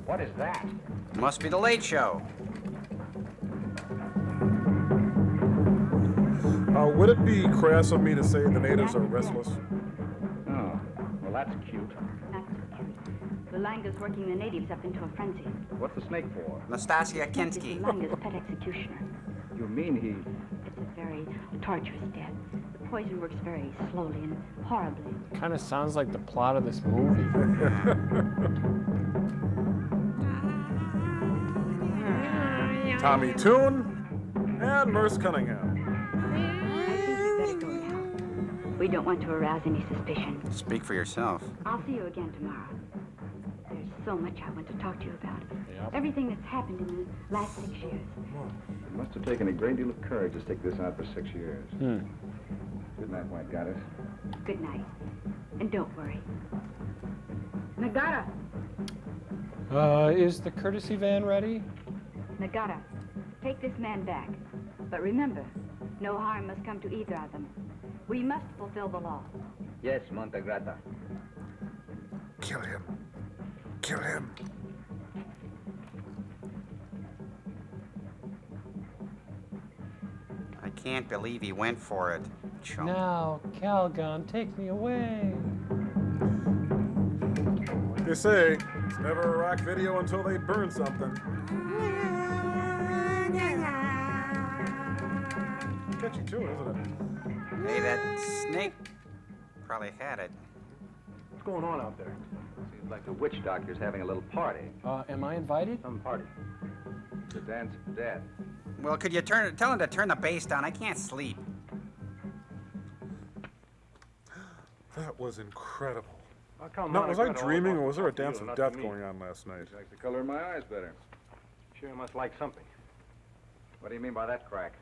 What is that? Must be the Late Show. Would it be crass of me to say the natives are restless? Oh, well, that's cute. Not so cute. Lulanga's working the natives up into a frenzy. What's the snake for? Nastasia This is Kinski. Lulanga's pet executioner. You mean he... It's a very torturous death. The poison works very slowly and horribly. Kind of sounds like the plot of this movie. Tommy Toon and Merce Cunningham. I think we better go now. We don't want to arouse any suspicion. Speak for yourself. I'll see you again tomorrow. There's so much I want to talk to you about. Yep. Everything that's happened in the last 6 years. It must have taken a great deal of courage to stick this out for 6 years. Good night, White Goddess. Good night. And don't worry. Nagara! Is the courtesy van ready? Nagara, take this man back. But remember, no harm must come to either of them. We must fulfill the law. Yes, Montegrata. Kill him. Kill him. I can't believe he went for it. Chump. Now, Calgon, take me away. They say it's never a rock video until they burn something. Catchy too, isn't it? Hey, that snake probably had it. What's going on out there? Seems like the witch doctor's having a little party. Am I invited? Some party. The dance of death. Well, could you tell him to turn the bass down? I can't sleep. That was incredible. How come Now, was I Montegrata dreaming, all or was there a about you dance and of not death me? going on last night? Likes the color of my eyes better. Sure must like something. What do you mean by that, Crack?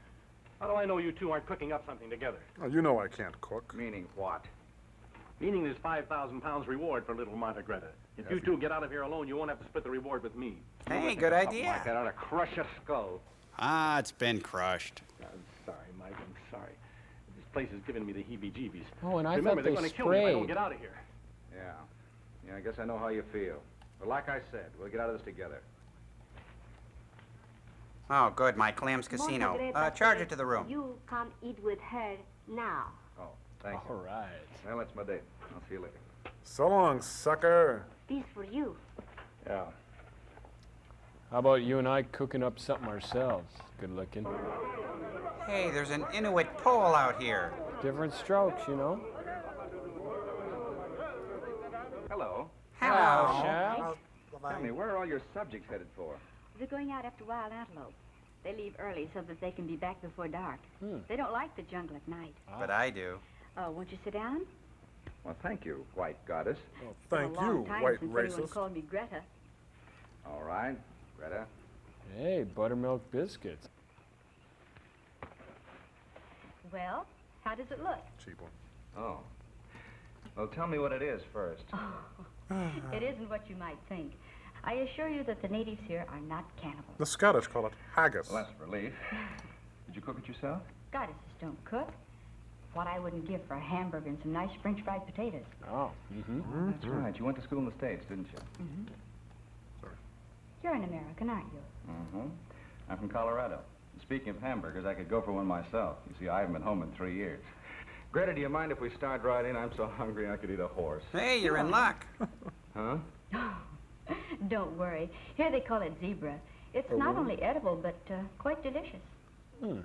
How do I know you two aren't cooking up something together? Oh, you know I can't cook. Meaning what? Meaning there's 5,000 pounds reward for little Montegrata. If you two get out of here alone, you won't have to split the reward with me. Hey, good idea. Like that ought to crush your skull. Ah, it's been crushed. I'm sorry, Mike. I'm sorry. This place is giving me the heebie-jeebies. Oh, and I Remember, thought they're they going to kill me if I don't sprayed. get out of here. Yeah, I guess I know how you feel. But like I said, we'll get out of this together. Oh, good, my Clam's Casino. Charge it to the room. You come eat with her now. Oh, thank you. All right. Well, that's my date. I'll see you later. So long, sucker. This for you. Yeah. How about you and I cooking up something ourselves? Good looking. Hey, there's an Inuit pole out here. Different strokes, you know. Hello. Hello. Shall? Tell me, where are all your subjects headed for? They're going out after wild antelope. They leave early so that they can be back before dark. They don't like the jungle at night. But I do. Oh, won't you sit down? Well, thank you, White Goddess. Oh, It's been thank a long you, time white since anyone racist. called me Greta. All right, Greta. Hey, buttermilk biscuits. Well, how does it look? Cheap one. Oh. Well, tell me what it is first. It isn't what you might think. I assure you that the natives here are not cannibals. The Scottish call it haggis. Well, that's a relief. Did you cook it yourself? Goddesses don't cook. What I wouldn't give for a hamburger and some nice French fried potatoes. Oh, That's right. You went to school in the States, didn't you? You're an American, aren't you? Mm-hmm. I'm from Colorado. Speaking of hamburgers, I could go for one myself. You see, I haven't been home in 3 years. Greta, do you mind if we start right in? I'm so hungry I could eat a horse. Hey, you're in luck. Huh? Don't worry. Here they call it zebra. It's not only edible, but quite delicious. All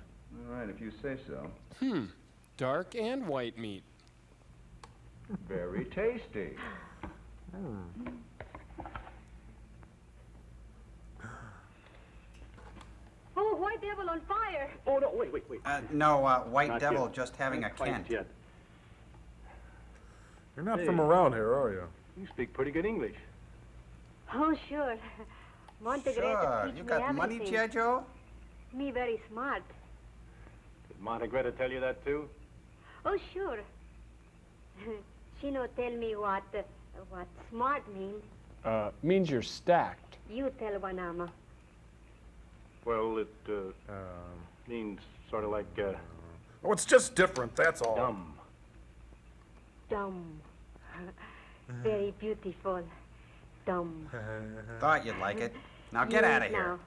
right, if you say so. Dark and white meat. Very tasty. Oh, white devil on fire. Oh, no, wait. No, White Not Devil yet. just having a Not quite Kent. yet. You're not Hey. from around here, are you? You speak pretty good English. Oh, sure. Montegrata Sure. teach You me got money, everything. G.I. Joe? Me very smart. Did Montegrata tell you that, too? Oh, sure. She no tell me what smart means. Means you're stacked. You tell Wanama. Well, it means sort of like Oh, it's just different, that's all. dumb. Dumb. Very beautiful. Dumb. Thought you'd like it. Now get out of here. Now.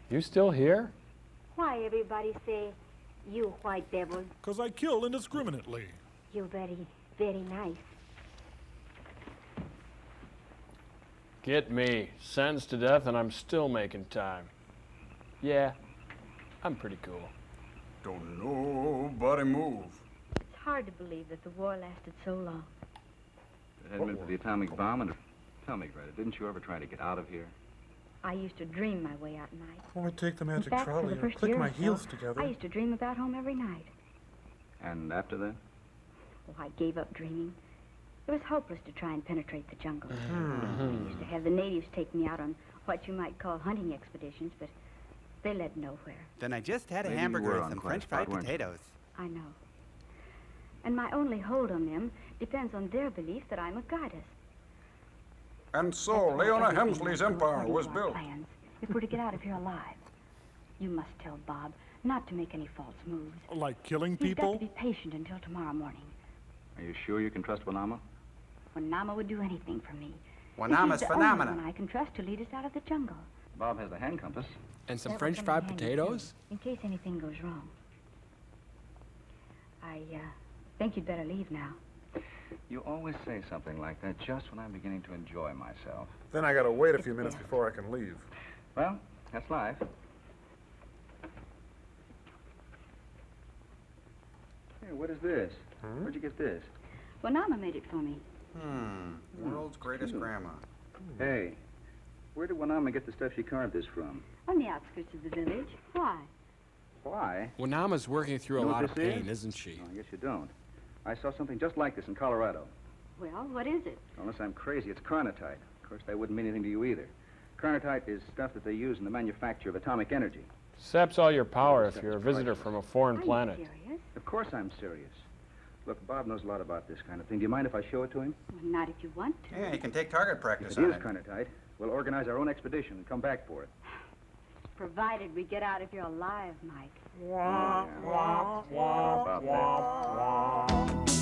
You still here? Why everybody say you white devil? 'Cause I kill indiscriminately. You're very, very nice. Get me. Sentenced to death and I'm still making time. Yeah, I'm pretty cool. Don't nobody move. It's hard to believe that the war lasted so long. If it hadn't been for the atomic bomb and... Tell me, Greta, didn't you ever try to get out of here? I used to dream my way out at night. Only take the In magic fact, for trolley the and first click year my or so, heels together. I used to dream about home every night. And after that? Oh, I gave up dreaming. It was hopeless to try and penetrate the jungle. Hmm. I used to have the natives take me out on what you might call hunting expeditions, but they led nowhere. Then I just had a Maybe you hamburger were and on some quite a French spot, fried weren't you? potatoes. I know. And my only hold on them depends on their belief that I'm a goddess. And so, Leona Hemsley's empire was built. Plans, if we're to get out of here alive. You must tell Bob not to make any false moves. Like killing He's got people? to be patient until tomorrow morning. Are you sure you can trust Wanama? When Nama would do anything for me. Wanama's He's the phenomena. only one I can trust to lead us out of the jungle. Bob has the hand compass. And some That French will come in fried handy, potatoes? too, in case anything goes wrong. I think you'd better leave now. You always say something like that just when I'm beginning to enjoy myself. Then I gotta wait a few minutes before I can leave. Well, that's life. Hey, what is this? Where'd you get this? Well, Nama made it for me. World's greatest grandma. Hey, where did Wanama get the stuff she carved this from? On the outskirts of the village. Why? Why? Wanama's working through a You know lot what of this pain, is? isn't she? Oh, I guess you don't. I saw something just like this in Colorado. Well, what is it? Unless I'm crazy, it's carnotite. Of course, that wouldn't mean anything to you either. Carnotite is stuff that they use in the manufacture of atomic energy. Saps all your power if you're a visitor from a foreign Are planet. you serious? Of course I'm serious. Look, Bob knows a lot about this kind of thing. Do you mind if I show it to him? Well, not if you want to. Yeah, you can take target If practice it on is it. carnotite, we'll organize our own expedition and come back for it. Provided we get out of here alive, Mike. How about that?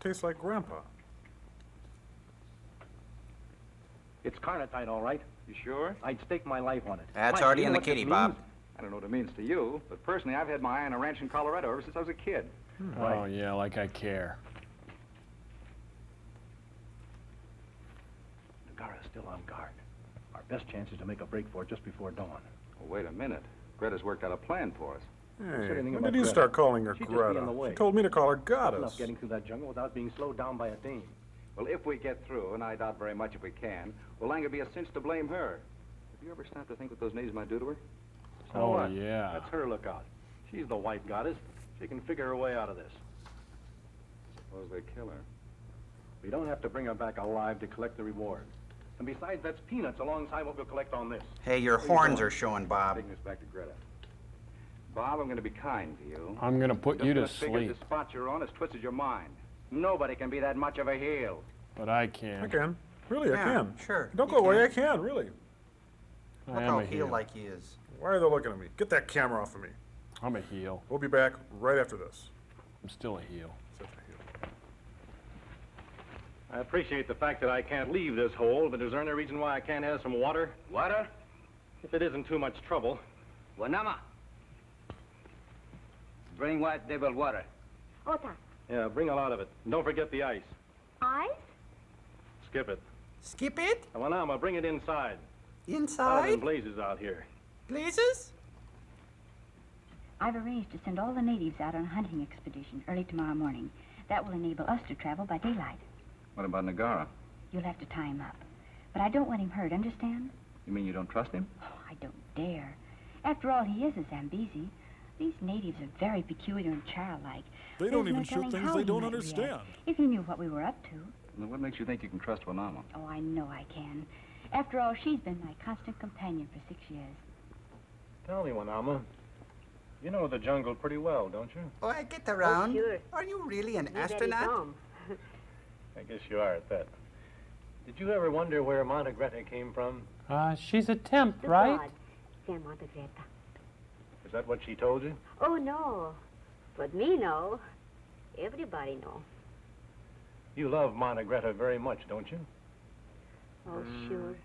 Tastes like Grandpa. It's carnotite, all right. You sure? I'd stake my life on it. That's Mike, already you in know the what this kitty, Bob. means? I don't know what it means to you, but personally, I've had my eye on a ranch in Colorado ever since I was a kid. Oh, yeah, like I care. Nagara's still on guard. Our best chance is to make a break for it just before dawn. Well, wait a minute. Greta's worked out a plan for us. Hey, Said anything when about did you Greta? start calling her She'd just be in Greta? the way. She told me to call her Tough Goddess. enough getting through that jungle without being slowed down by a dame. Well, if we get through, and I doubt very much if we can, will Langer be a cinch to blame her? Have you ever stopped to think what those natives might do to her? So Oh, what? yeah. That's her lookout. She's the white goddess. She can figure her way out of this. Suppose they kill her. We don't have to bring her back alive to collect the reward. And besides, that's peanuts alongside what we'll collect on this. Hey, your horns are showing, Bob. Taking this back to Greta. Bob, I'm going to be kind to you. I'm gonna put you to Just gonna figure sleep, the spot you're on has twisted your mind. Nobody can be that much of a heel. but I I can. can. Really, I Yeah, can. sure, Don't you go away, can. I can, really. I Look am how a heel. heel like he is. Why are they looking at me? Get that camera off of me. I'm a heel. We'll be back right after this. I'm still a heel. Such a heel. I appreciate the fact that I can't leave this hole, but is there any reason why I can't have some water? Water? If it isn't too much trouble. Wanama. Bring white devil water. Ota. Yeah, bring a lot of it. And don't forget the ice. Ice? Skip it. Skip it? And Wanama, bring it inside. Out in Inside? blazes out here. Blazes? I've arranged to send all the natives out on a hunting expedition early tomorrow morning. That will enable us to travel by daylight. What about Nagara? You'll have to tie him up. But I don't want him hurt, understand? You mean you don't trust him? Oh, I don't dare. After all, he is a Zambezi. These natives are very peculiar and childlike. They There's don't no even shoot telling things how they he don't might understand. react if he knew what we were up to. Then what makes you think you can trust Wanama? Oh, I know I can. After all, she's been my constant companion for 6 years. Tell me, Wanama. You know the jungle pretty well, don't you? Oh, I get around. sure. Are you really an You're very astronaut? dumb. I guess you are at that. Did you ever wonder where Monta Greta came from? She's a temp, The right? god, San Monte Greta. Is that what she told you? Oh, no. But me know. Everybody know. You love Monta Greta very much, don't you? Oh, sure.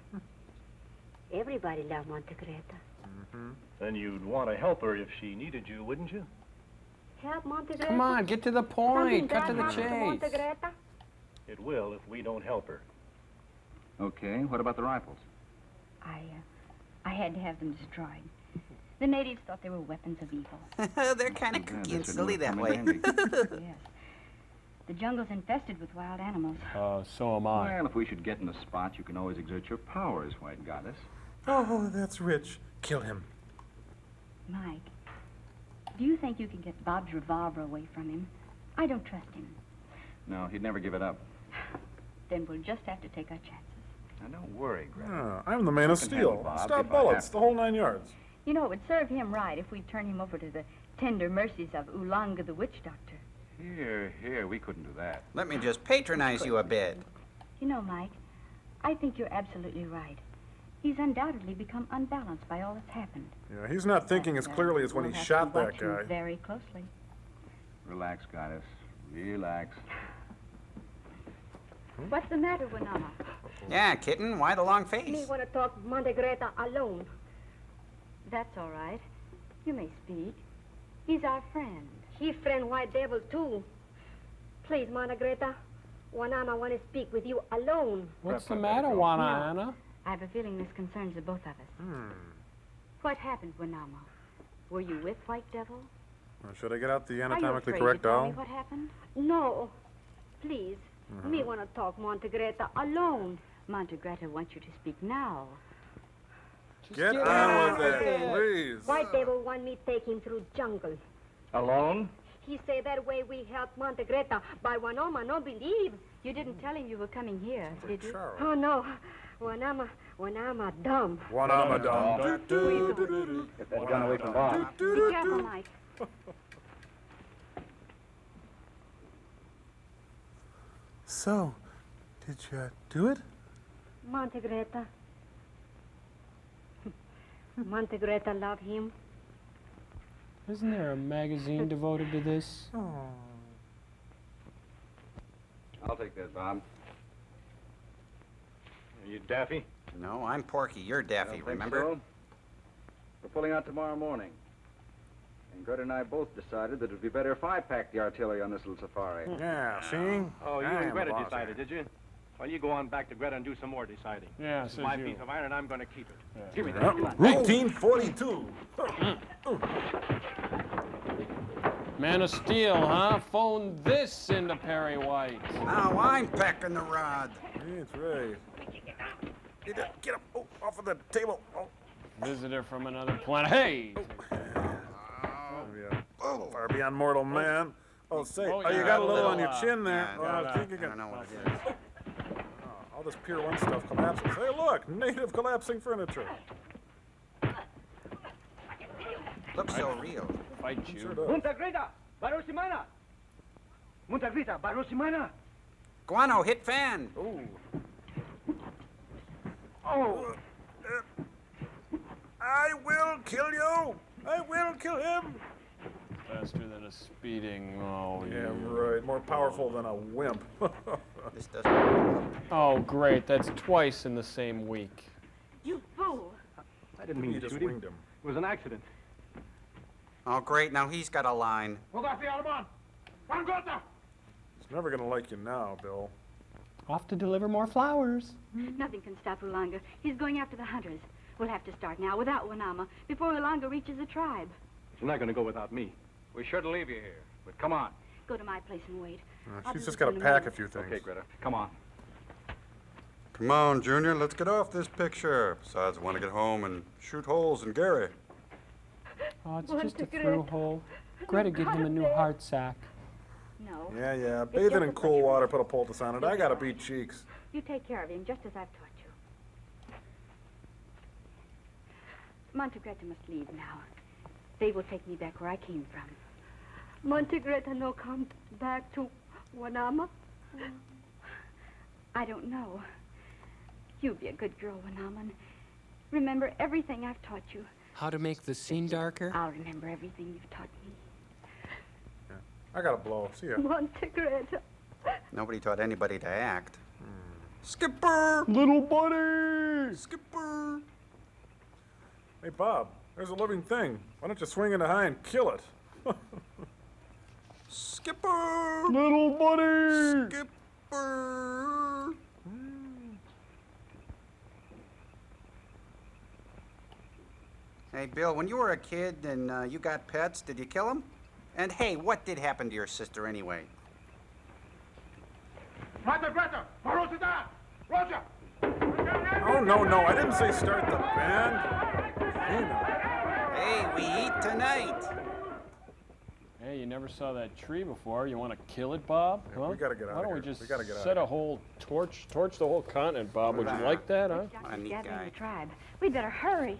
Everybody loves Montegreta. Then you'd want to help her if she needed you, wouldn't you? Help Montegreta? Come on, get to the Something point. Cut to bad the happened to chase. Montegreta? It will if we don't help her. Okay, what about the rifles? I had to have them destroyed. The natives thought they were weapons of evil. They're kind of kooky and silly that come way. in handy. Yes. The jungle's infested with wild animals. So am I. Well, if we should get in a spot, you can always exert your powers, White Goddess. Oh, that's rich. Kill him. Mike, do you think you can get Bob's revolver away from him? I don't trust him. No, he'd never give it up. Then we'll just have to take our chances. Now, don't worry, Greta. I'm the man of I can handle steel. Bob Stop if I have bullets, to. the whole 9 yards. You know, it would serve him right if we'd turn him over to the tender mercies of Oolanga the witch doctor. Here, we couldn't do that. Let me just patronize you a bit. You know, Mike, I think you're absolutely right. He's undoubtedly become unbalanced by all that's happened. Yeah, he's not thinking as clearly as when We'll he have shot to that watch him guy. very closely. Relax, Goddess. Relax. What's the matter, Wanama? Yeah, kitten, why the long Me face? want to talk Montegreta alone. That's all right. You may speak. He's our friend. He friend White Devil, too. Please, Montegreta. Wanama want to speak with you alone. What's the matter, Juana No. Anna? I have a feeling this concerns the both of us. What happened, Wanama? Were you with White Devil? Well, should I get out the Are you anatomically afraid correct to tell doll? me what happened? No. Please. Me want to talk Montegreta alone. Montegreta wants you to speak now. Get on with it, please. White Devil want me take him through jungle. Alone? He say that way we help Montegreta. By Wanama no believe. You didn't tell him you were coming here, did you? Oh, no. Wanama dumb. Wanama dumb. Get that gun away from Bob. Be careful, Mike. So, did you do it? Montegreta. Montegreta love him. Isn't there a magazine devoted to this? I'll take that, Bob. Are you Daffy? No, I'm Porky. You're Daffy, Don't think remember? so. We're pulling out tomorrow morning. And Greta and I both decided that it would be better if I packed the artillery on this little safari. Yeah, see? Oh, you I and am Greta the boss decided, did you? Well, you go on back to Greta and do some more deciding. Yeah, This is says my you. piece of iron, and I'm going to keep it. Yeah. Give me Yeah. that. Come on. 1842. Man of Steel, huh? Phone this into Perry White. Now I'm packing the rod. That's right. Get up. Oh, off of the table. Oh. Visitor from another planet. Hey! Far beyond mortal man. Oh, say, Oh, you yeah, got a a little on little, your chin there. yeah, I think you I can. don't know what it is. All this Pier 1 stuff collapses. Hey, look, native collapsing furniture. Looks so real. Fight you. Sure does. Montegreta! Barosimana! Montegreta! Barosimana! Guano, hit fan. Oh! I will kill you. I will kill him. Faster than a speeding. Oh, Yeah, you. right. More powerful than a wimp. This doesn't. Oh, great. That's twice in the same week. You fool. I didn't mean You to just shoot him. winged him. It was an accident. Oh, great. Now he's got a line. He's never gonna like you now, Bill. Off to deliver more flowers. Nothing can stop Oolanga. He's going after the hunters. We'll have to start now without Wanama before Oolanga reaches the tribe. She's not going to go without me. We're sure to leave you here, but come on. Go to my place and wait. I'll She's be just with got to you in a pack a minute. few things. Okay, Greta, come on. Come on, Junior, let's get off this picture. Besides, I want to get home and shoot holes in Gary. Oh, it's Want just to a Greta. through hole. Greta, give him a new heart sack. No. Yeah. Bathing in cool water, put a poultice on it. I gotta beat cheeks. You take care of him just as I've taught you. Montegreta must leave now. They will take me back where I came from. Montegreta no come back to Wanama? I don't know. You be a good girl, Wanama, and remember everything I've taught you. How to make the scene darker? I'll remember everything you've taught me. I gotta blow. See ya. Montegreta. Nobody taught anybody to act. Skipper! Little buddy! Skipper! Hey, Bob, there's a living thing. Why don't you swing into high and kill it? Skipper! Little buddy! Skipper! Hey, Bill, when you were a kid and you got pets, did you kill them? And hey, what did happen to your sister anyway? Oh, no, I didn't say start the band. Hey, we eat tonight. Hey, you never saw that tree before. You want to kill it, Bob? Yeah, we gotta get out Why of don't we here. just We gotta get out set of a whole torch the whole continent, Bob? Would you like that, huh? Just gathering the tribe. We'd better hurry.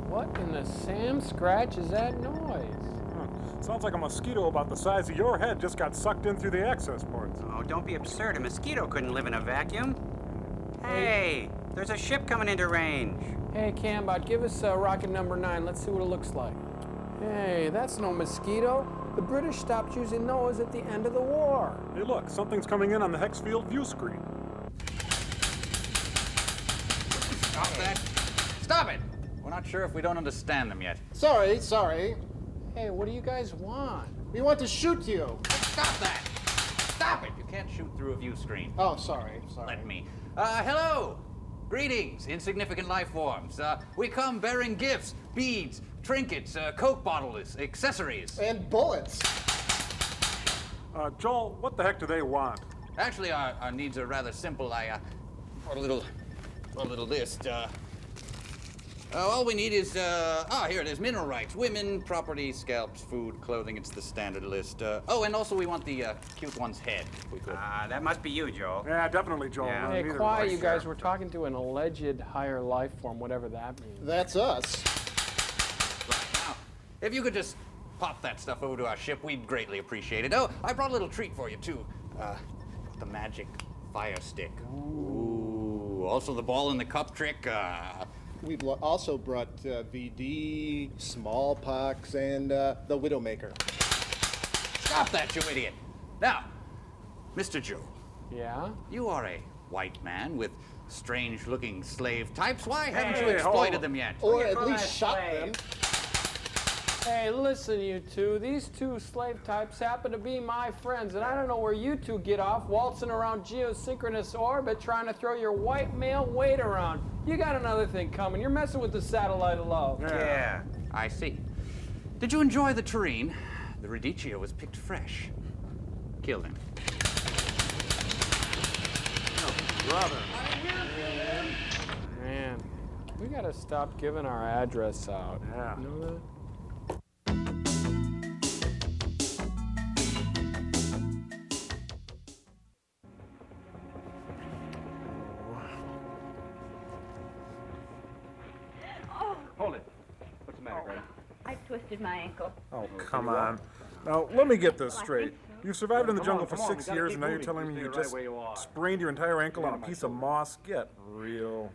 What in the Sam Scratch is that noise? Sounds like a mosquito about the size of your head just got sucked in through the access ports. Oh, don't be absurd. A mosquito couldn't live in a vacuum. Hey, there's a ship coming into range. Hey, Cambot, give us rocket number 9. Let's see what it looks like. Hey, that's no mosquito. The British stopped using those at the end of the war. Hey, look, something's coming in on the hex field view screen. Stop that. Stop it. We're not sure if we don't understand them yet. Sorry. Hey, what do you guys want? We want to shoot you. Stop that. Stop it. You can't shoot through a view screen. Oh, sorry. Let me. Hello. Greetings, insignificant life forms. We come bearing gifts, beads, trinkets, Coke bottles, accessories. And bullets. Joel, what the heck do they want? Actually, our needs are rather simple. I brought a little list. All we need is, here it is, mineral rights, women, property, scalps, food, clothing. It's the standard list. And also we want the cute one's head, if we could. That must be you, Joel. Yeah, definitely, Joel. Yeah. Hey, quiet, you guys. We're talking to an alleged higher life form, whatever that means. That's us. Right, now, if you could just pop that stuff over to our ship, we'd greatly appreciate it. Oh, I brought a little treat for you, too. The magic fire stick. Ooh. Also the ball in the cup trick. We've also brought VD, smallpox, and the Widowmaker. Stop that, you idiot. Now, Mr. Joe. Yeah? You are a white man with strange-looking slave types. Why haven't you Hey, exploited them yet? Or at least shot them. Hey, listen, you two. These two slave types happen to be my friends, and I don't know where you two get off waltzing around geosynchronous orbit trying to throw your white male weight around. You got another thing coming. You're messing with the satellite of love. Yeah. I see. Did you enjoy the tureen? The radicchio was picked fresh. Kill him. Brother. Man, we gotta stop giving our address out. Yeah. You know that? Hold it. What's the matter, Greta? I've twisted my ankle. Oh, come on. Now, let me get this straight. You survived in the jungle for 6 years, and now you're telling me you just sprained your entire ankle on a piece of moss? Get real.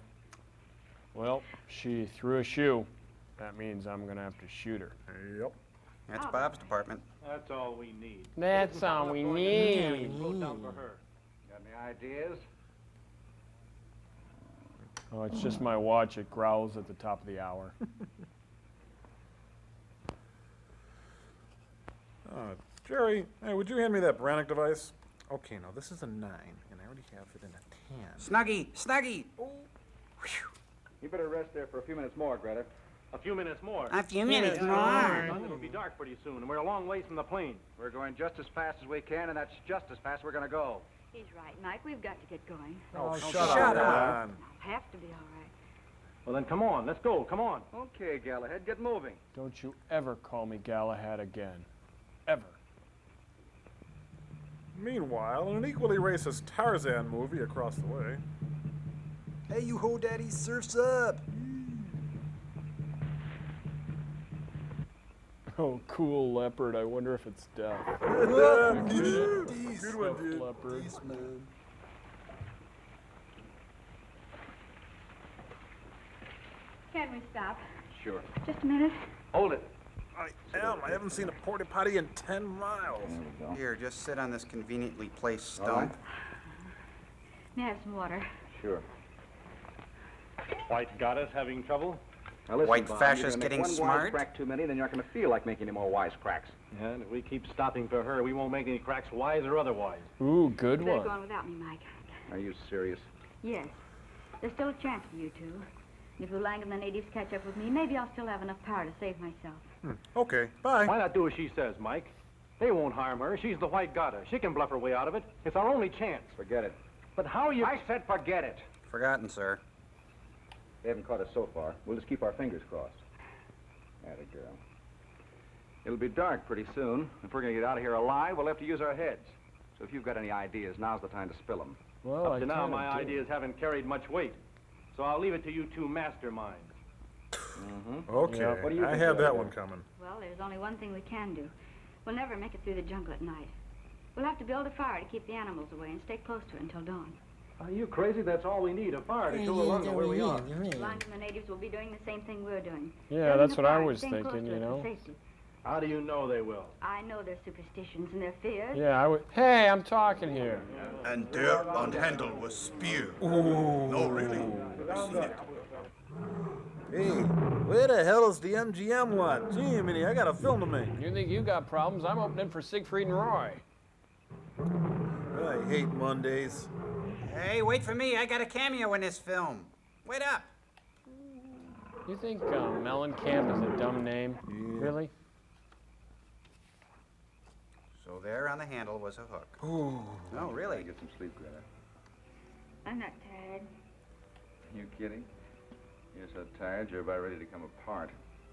Well, she threw a shoe. That means I'm gonna have to shoot her. Yep. That's Bob's department. That's all we need. That's all we need. Vote down for her. Got any ideas? Oh, it's just my watch. It growls at the top of the hour. Jerry, hey, would you hand me that Brannick device? Okay, now this is a 9, and I already have it in a 10. Snuggie! Oh. You better rest there for a few minutes more, Greta. A few minutes more. A few minutes more. It'll be dark pretty soon, and we're a long ways from the plane. We're going just as fast as we can, and that's just as fast we're going to go. He's right, Mike. We've got to get going. Oh, shut up. I'll have to be all right. Well, then come on. Let's go. Come on. Okay, Galahad, get moving. Don't you ever call me Galahad again. Ever. Meanwhile, in an equally racist Tarzan movie across the way. Hey, you ho daddy, surf's up! Oh, cool leopard. I wonder if it's deaf. Good one, dude. Leopard. stop? Sure. Just a minute. Hold it. I am. I haven't seen a porta potty in 10 miles. There we go. Here, just sit on this conveniently placed All stone. right. May I have some water? Sure. White goddess having trouble? Now listen, White Bob, fascists you're gonna getting make one smart? wisecrack too many, then you're not going to feel like making any more wisecracks. Yeah, and if we keep stopping for her, we won't make any cracks wise or otherwise. Ooh, good You better one. go on without me, Mike. Are you serious? Yes. There's still a chance for you two. And if Lang and the natives catch up with me, maybe I'll still have enough power to save myself. Okay, bye. Why not do as she says, Mike? They won't harm her. She's the white goddess. She can bluff her way out of it. It's our only chance. Forget it. But how are you... I said forget it. Forgotten, sir. They haven't caught us so far. We'll just keep our fingers crossed. Atta girl. It'll be dark pretty soon. If we're going to get out of here alive, we'll have to use our heads. So if you've got any ideas, now's the time to spill them. Well, Up to I now, kinda my do. ideas haven't carried much weight. So I'll leave it to you two masterminds. Okay, Yeah. What do you I think had we ought that to one do? coming. Well, there's only one thing we can do. We'll never make it through the jungle at night. We'll have to build a fire to keep the animals away and stay close to it until dawn. Are you crazy? That's all we need, a fire to show Alonga where we are. Lang and the natives will be doing the same thing we're doing. Yeah, Building that's a what I fire, was staying close thinking, to you it for know. safety. How do you know they will? I know their superstitions and their fears. Yeah, I would. Hey, I'm talking here. And der unhandled was spear. No, really. I've seen it. Hey, where the hell is the MGM one? Gee, Minnie, I got a film to make. You think you got problems? I'm opening for Siegfried and Roy. I hate Mondays. Hey, wait for me. I got a cameo in this film. Wait up. You think Mellencamp is a dumb name? Really? So there on the handle was a hook. Ooh. No, really. Get some sleep, Greta. I'm not tired. You kidding? You're so tired, you're about ready to come apart.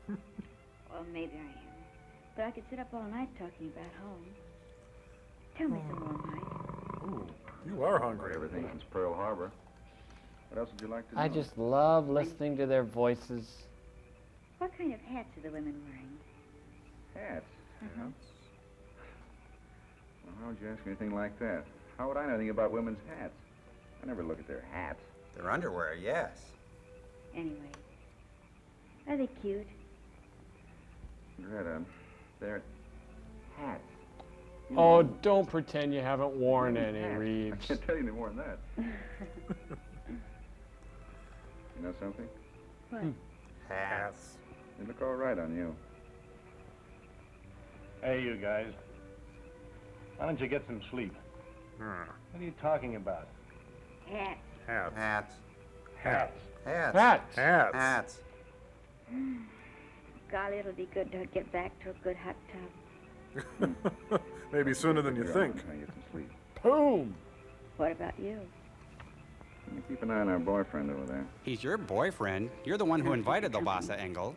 Well, maybe I am. But I could sit up all night talking about home. Tell me some more, Mike. Ooh, you are hungry. Everything since Pearl Harbor. What else would you like to know? I just love listening to their voices. What kind of hats are the women wearing? Hats? Yeah. Well, how would you ask me anything like that? How would I know anything about women's hats? I never look at their hats. Their underwear, yes. Anyway, are they cute? Greta, they're hats. Oh, don't pretend you haven't worn any, Hats. Reeves. I can't tell you any more than that. You know something? What? Hats. They look all right on you. Hey, you guys. Why don't you get some sleep? What are you talking about? Hats. Hats. Hats. Hats. Hats. Hats. Hats. Hats. Golly, it'll be good to get back to a good hot tub. Maybe sooner than you You're think. trying to get some sleep. Boom. What about you? You keep an eye on our boyfriend over there. He's your boyfriend. You're the one who invited the Lhasa Engel.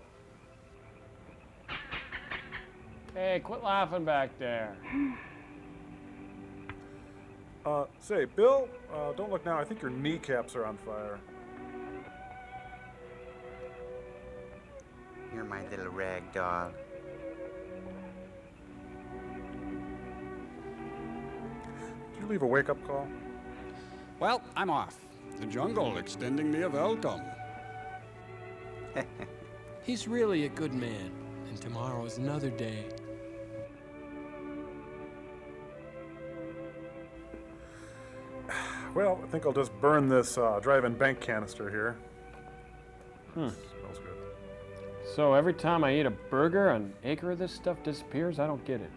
Hey, quit laughing back there. Say, Bill, don't look now. I think your kneecaps are on fire. You're my little rag doll. Did you leave a wake-up call? Well, I'm off. The jungle extending me a welcome. He's really a good man, and tomorrow's another day. Well, I think I'll just burn this drive-in bank canister here. Smells good. So every time I eat a burger, an acre of this stuff disappears? I don't get it.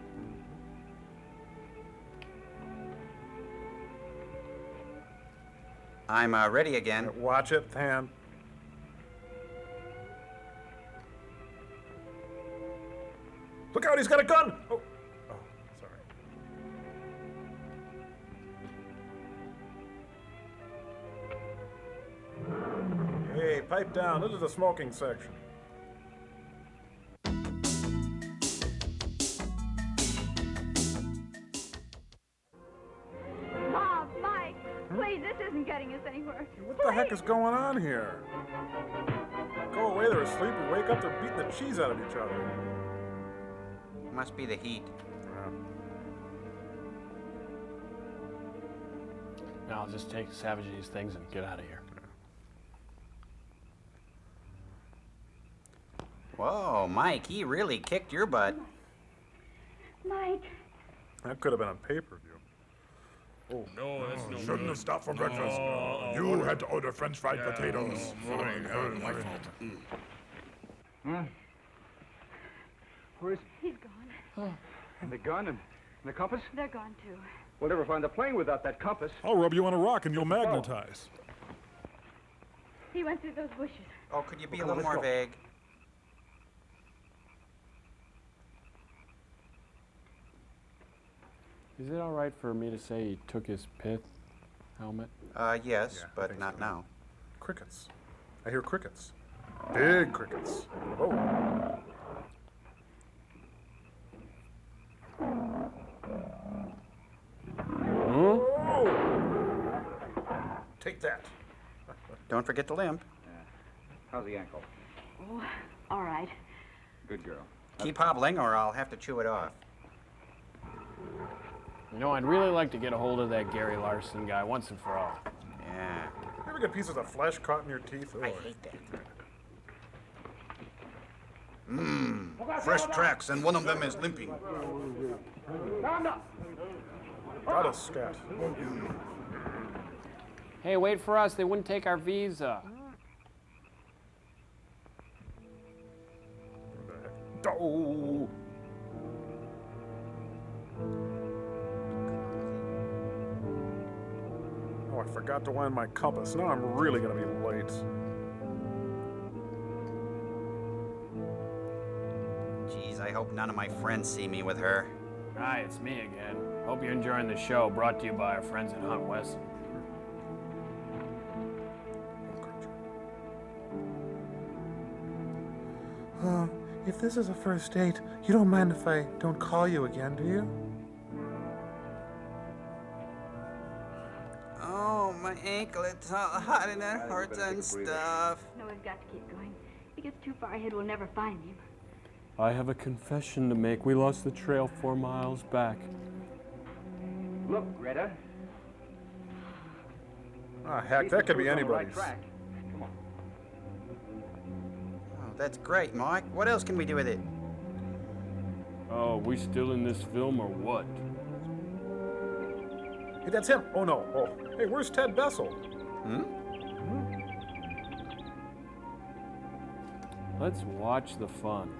I'm ready again. Watch it, hand. Look out, he's got a gun! Oh, sorry. Hey, pipe down. This is the smoking section. Mom, Mike, please, this isn't getting us anywhere. What the heck is going on here? Go away, they're asleep. We wake up, they're beating the cheese out of each other. Must be the heat. Now I'll just savage these things and get out of here. Whoa, Mike, he really kicked your butt. Mike. That could have been a pay-per-view. Oh. No, that's no Shouldn't have stopped for breakfast. You had to order French fried potatoes. My fault. Huh? Where's He's gone. and the gun and the compass? They're gone, too. We'll never find the plane without that compass. I'll rub you on a rock and you'll magnetize. He went through those bushes. Oh, could you be Well, a come little on, more let's vague? Is it all right for me to say he took his pith helmet? Yes, Yeah, I but think not so. now. Crickets. I hear crickets. Big crickets. Oh. Take that. Don't forget the limp. How's the ankle? Oh, all right. Good girl. Keep hobbling or I'll have to chew it off. You know, I'd really like to get a hold of that Gary Larson guy once and for all. Yeah. You ever get pieces of flesh caught in your teeth? I hate that. Fresh tracks, and one of them is limping. Got a scat. Hey, wait for us. They wouldn't take our visa. Oh. Oh, I forgot to wind my compass. Now I'm really gonna be late. Jeez, I hope none of my friends see me with her. Hi, it's me again. Hope you're enjoying the show, brought to you by our friends at Hunt Wesson. If this is a first date, you don't mind if I don't call you again, do you? Oh, my ankle, it's all hot and it hurts and stuff. No, we've got to keep going. If he gets too far ahead, we'll never find him. I have a confession to make. We lost the trail 4 miles back. Look, Greta. Ah, heck, that could be anybody's. Come on. Oh, that's great, Mike. What else can we do with it? Oh, we still in this film or what? Hey, that's him. Oh, no. Oh, hey, where's Ted Bessel? Hmm? Let's watch the fun.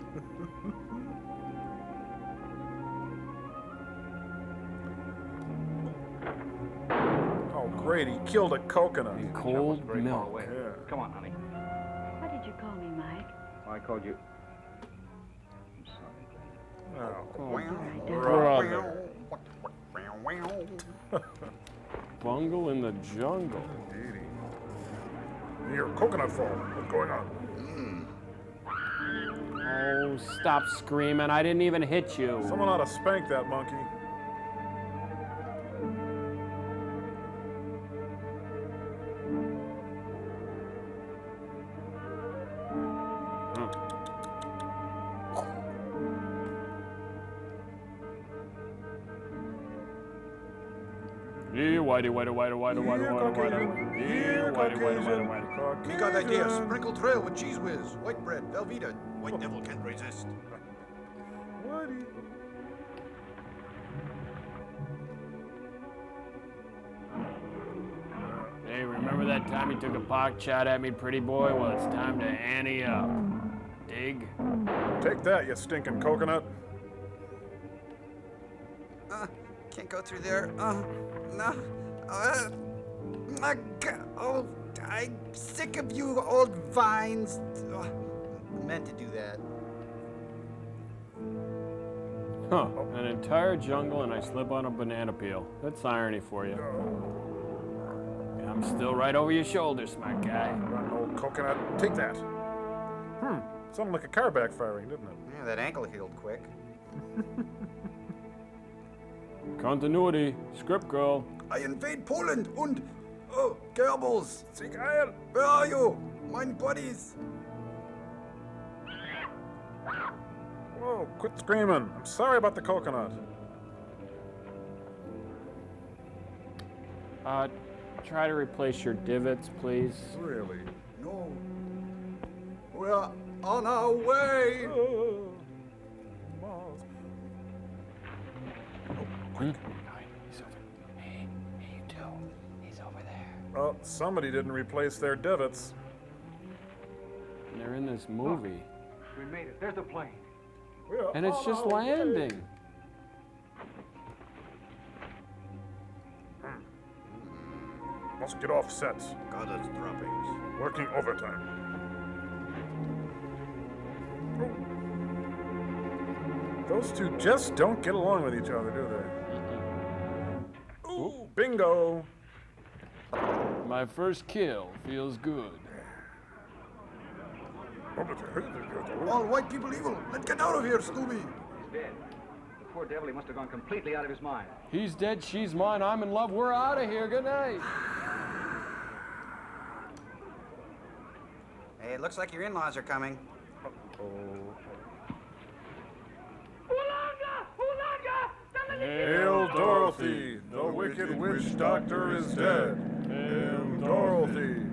Oh, great, he killed a coconut. And cold Very far milk. away. Yeah. Come on, honey. What did you call me, Mike? I called you. I'm sorry, Greta. Brother. Bungle in the jungle. Here, coconut fall. What's going on? Oh, stop screaming. I didn't even hit you. Someone ought to spank that monkey. Whitey, whitey, whitey, whitey, whitey, whitey, whitey. Whitey, whitey, whitey, whitey. We got idea. Sprinkle trail with cheese whiz, white bread, Velveeta. White devil can't resist. Whitey. Hey, remember that time you took a pock shot at me, pretty boy? Well, it's time to ante up. Dig? Take that, you stinking coconut. Can't go through there. No. My God. Oh, I'm sick of you old vines. I meant to do that. Huh. An entire jungle and I slip on a banana peel. That's irony for you. I'm still right over your shoulder, smart guy. Rotten old coconut. Take that. Sounded like a car backfiring, didn't it? Yeah, that ankle healed quick. Continuity. Script girl. I invade Poland und... Oh, Goebbels! Sieg Heil! Where are you? Mein buddies! Whoa, quit screaming. I'm sorry about the coconut. Try to replace your divots, please. Really? No. Where On our way! Well, somebody didn't replace their divots. And they're in this movie. We made it. There's the plane. And it's just landing. Must get off set. Got us droppings. Working overtime. Those two just don't get along with each other, do they? Ooh, bingo! My first kill feels good. All white people evil. Let's get out of here, Scooby. He's dead. The poor devil, he must have gone completely out of his mind. He's dead, she's mine, I'm in love, we're out of here. Good night. Hey, it looks like your in-laws are coming. Hail Dorothy, the wicked witch doctor is dead. Hail Dorothy.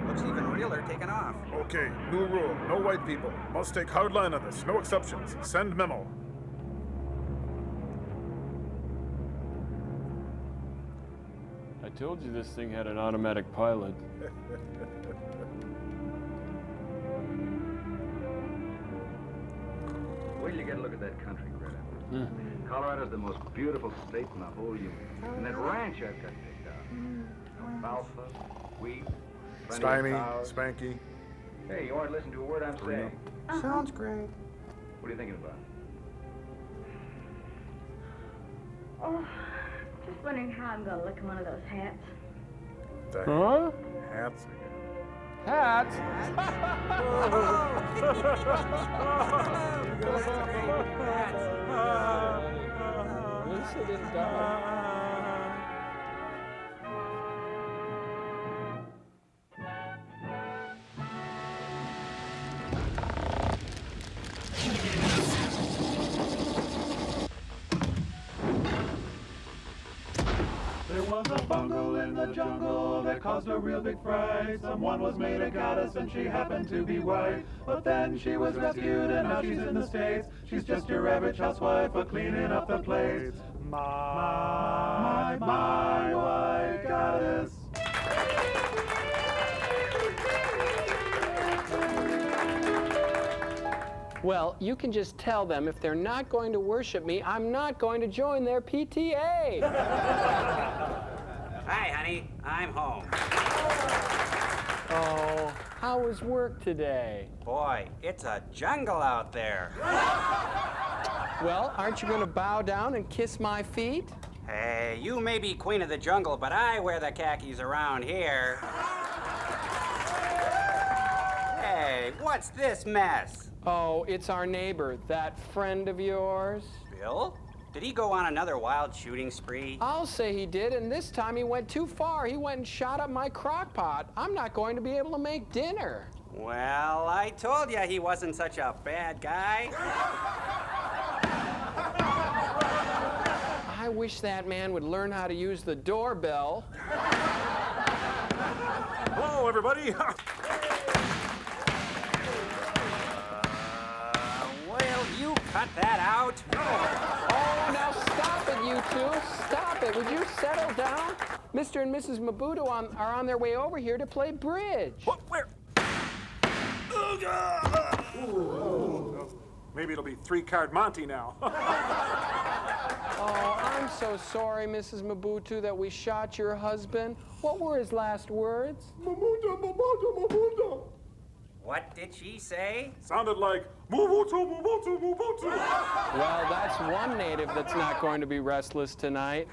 Looks even realer taking off. Okay, new rule, no white people. Must take hard line on this, no exceptions. Send memo. I told you this thing had an automatic pilot. Wait till you get a look at that country, Greta. Colorado's the most beautiful state in the whole union. And that ranch I've got picked out. Alfalfa, wheat, plenty of Stymie, cows. Spanky. Hey, you aren't listening to a word I'm saying. Sounds great. What are you thinking about? Oh, just wondering how I'm gonna look in one of those hats. Huh? Hats Hats? Listen and die. There was a bungle in the jungle that caused a real big fright. Someone was made a goddess and she happened to be white. But then she was rescued and now she's in the States. She's just your average housewife for cleaning up the plates. My white goddess. Well, you can just tell them if they're not going to worship me, I'm not going to join their PTA. Hi, honey. I'm home. Oh, how was work today? Boy, it's a jungle out there. Well, aren't you going to bow down and kiss my feet? Hey, you may be queen of the jungle, but I wear the khakis around here. Hey, what's this mess? Oh, it's our neighbor, that friend of yours. Bill? Did he go on another wild shooting spree? I'll say he did, and this time he went too far. He went and shot up my crock pot. I'm not going to be able to make dinner. Well, I told you he wasn't such a bad guy. I wish that man would learn how to use the doorbell. Hello, everybody. Well, you cut that out. Oh, now stop it, you two. Stop it. Would you settle down? Mr. and Mrs. Mabuto are on their way over here to play bridge. What? Where? Maybe it'll be 3-card Monty now. Oh, I'm so sorry, Mrs. Mabutu, that we shot your husband. What were his last words? Mabuta, Mabuta, Mabuta. What did she say? Sounded like Mubutu, Mubutu, Mubutu. Well, that's one native that's not going to be restless tonight.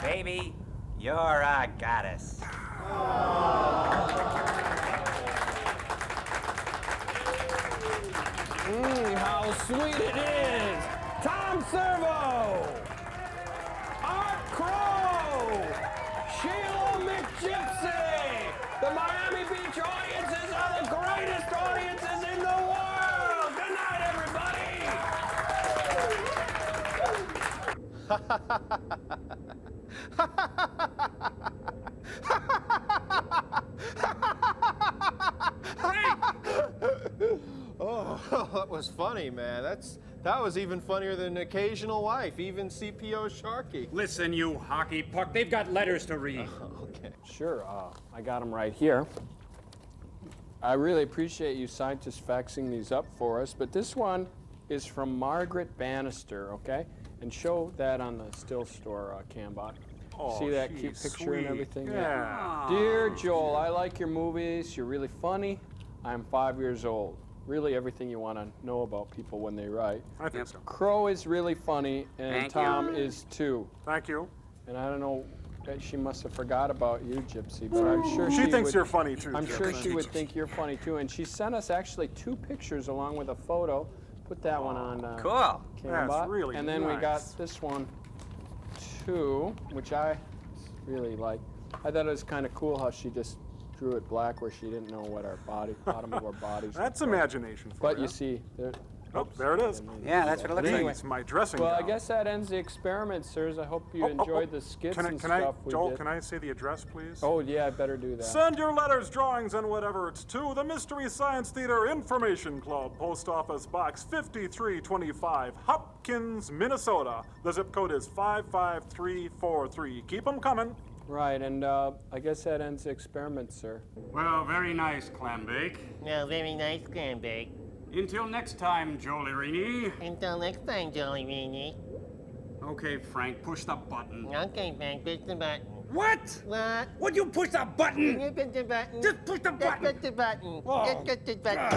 Baby, you're a goddess. How sweet it is! Tom Servo! Art Crow! Sheila McGypsy! The Miami Beach audiences are the greatest audiences in the world! Good night, everybody! Oh, that was funny, man. That was even funnier than an occasional wife, even CPO Sharky. Listen, you hockey puck, they've got letters to read. Okay. Sure, I got them right here. I really appreciate you scientists faxing these up for us, but this one is from Margaret Bannister, okay? And show that on the still store, Cambot. Oh, See that cute she's picture and sweet. everything? Yeah. Dear Joel, I like your movies. You're really funny. I'm 5 years old. Really everything you want to know about people when they write. I think so. Crow is really funny, and Thank Tom you. is too. Thank you. And I don't know, she must have forgot about you, Gypsy, but I'm sure She thinks would, you're funny too. I'm sure Gypsy. she would think you're funny too. And she sent us actually 2 pictures along with a photo. Put that one on Cool. Cambot. That's really And then we nice. got this one too, which I really like. I thought it was kind of cool how she just drew it black where she didn't know what our bottom of our bodies. That's looked like. imagination for But you. you see, there, Oh, there it is. Yeah, that's what it looks Anyway. like. It's my dressing well, I gown. guess that ends the experiment, sirs. I hope you enjoyed the skits and stuff we Joel, did. can I say the address, please? Oh, yeah, I better do that. Send your letters, drawings, and whatever it's to the Mystery Science Theater Information Club, Post Office Box 5325, Hopkins, Minnesota. The zip code is 55343. Keep them coming. Right, and I guess that ends the experiment, sir. Well, very nice, Clambake. No, very nice, Clambake. Until next time, Jolierini. Until next time, Jolierini. Okay, Frank, push the button. Okay, Frank, push the button. What? What? Would you push the button? You push the button. Just push the button. Just push the button. Oh. Just push the button.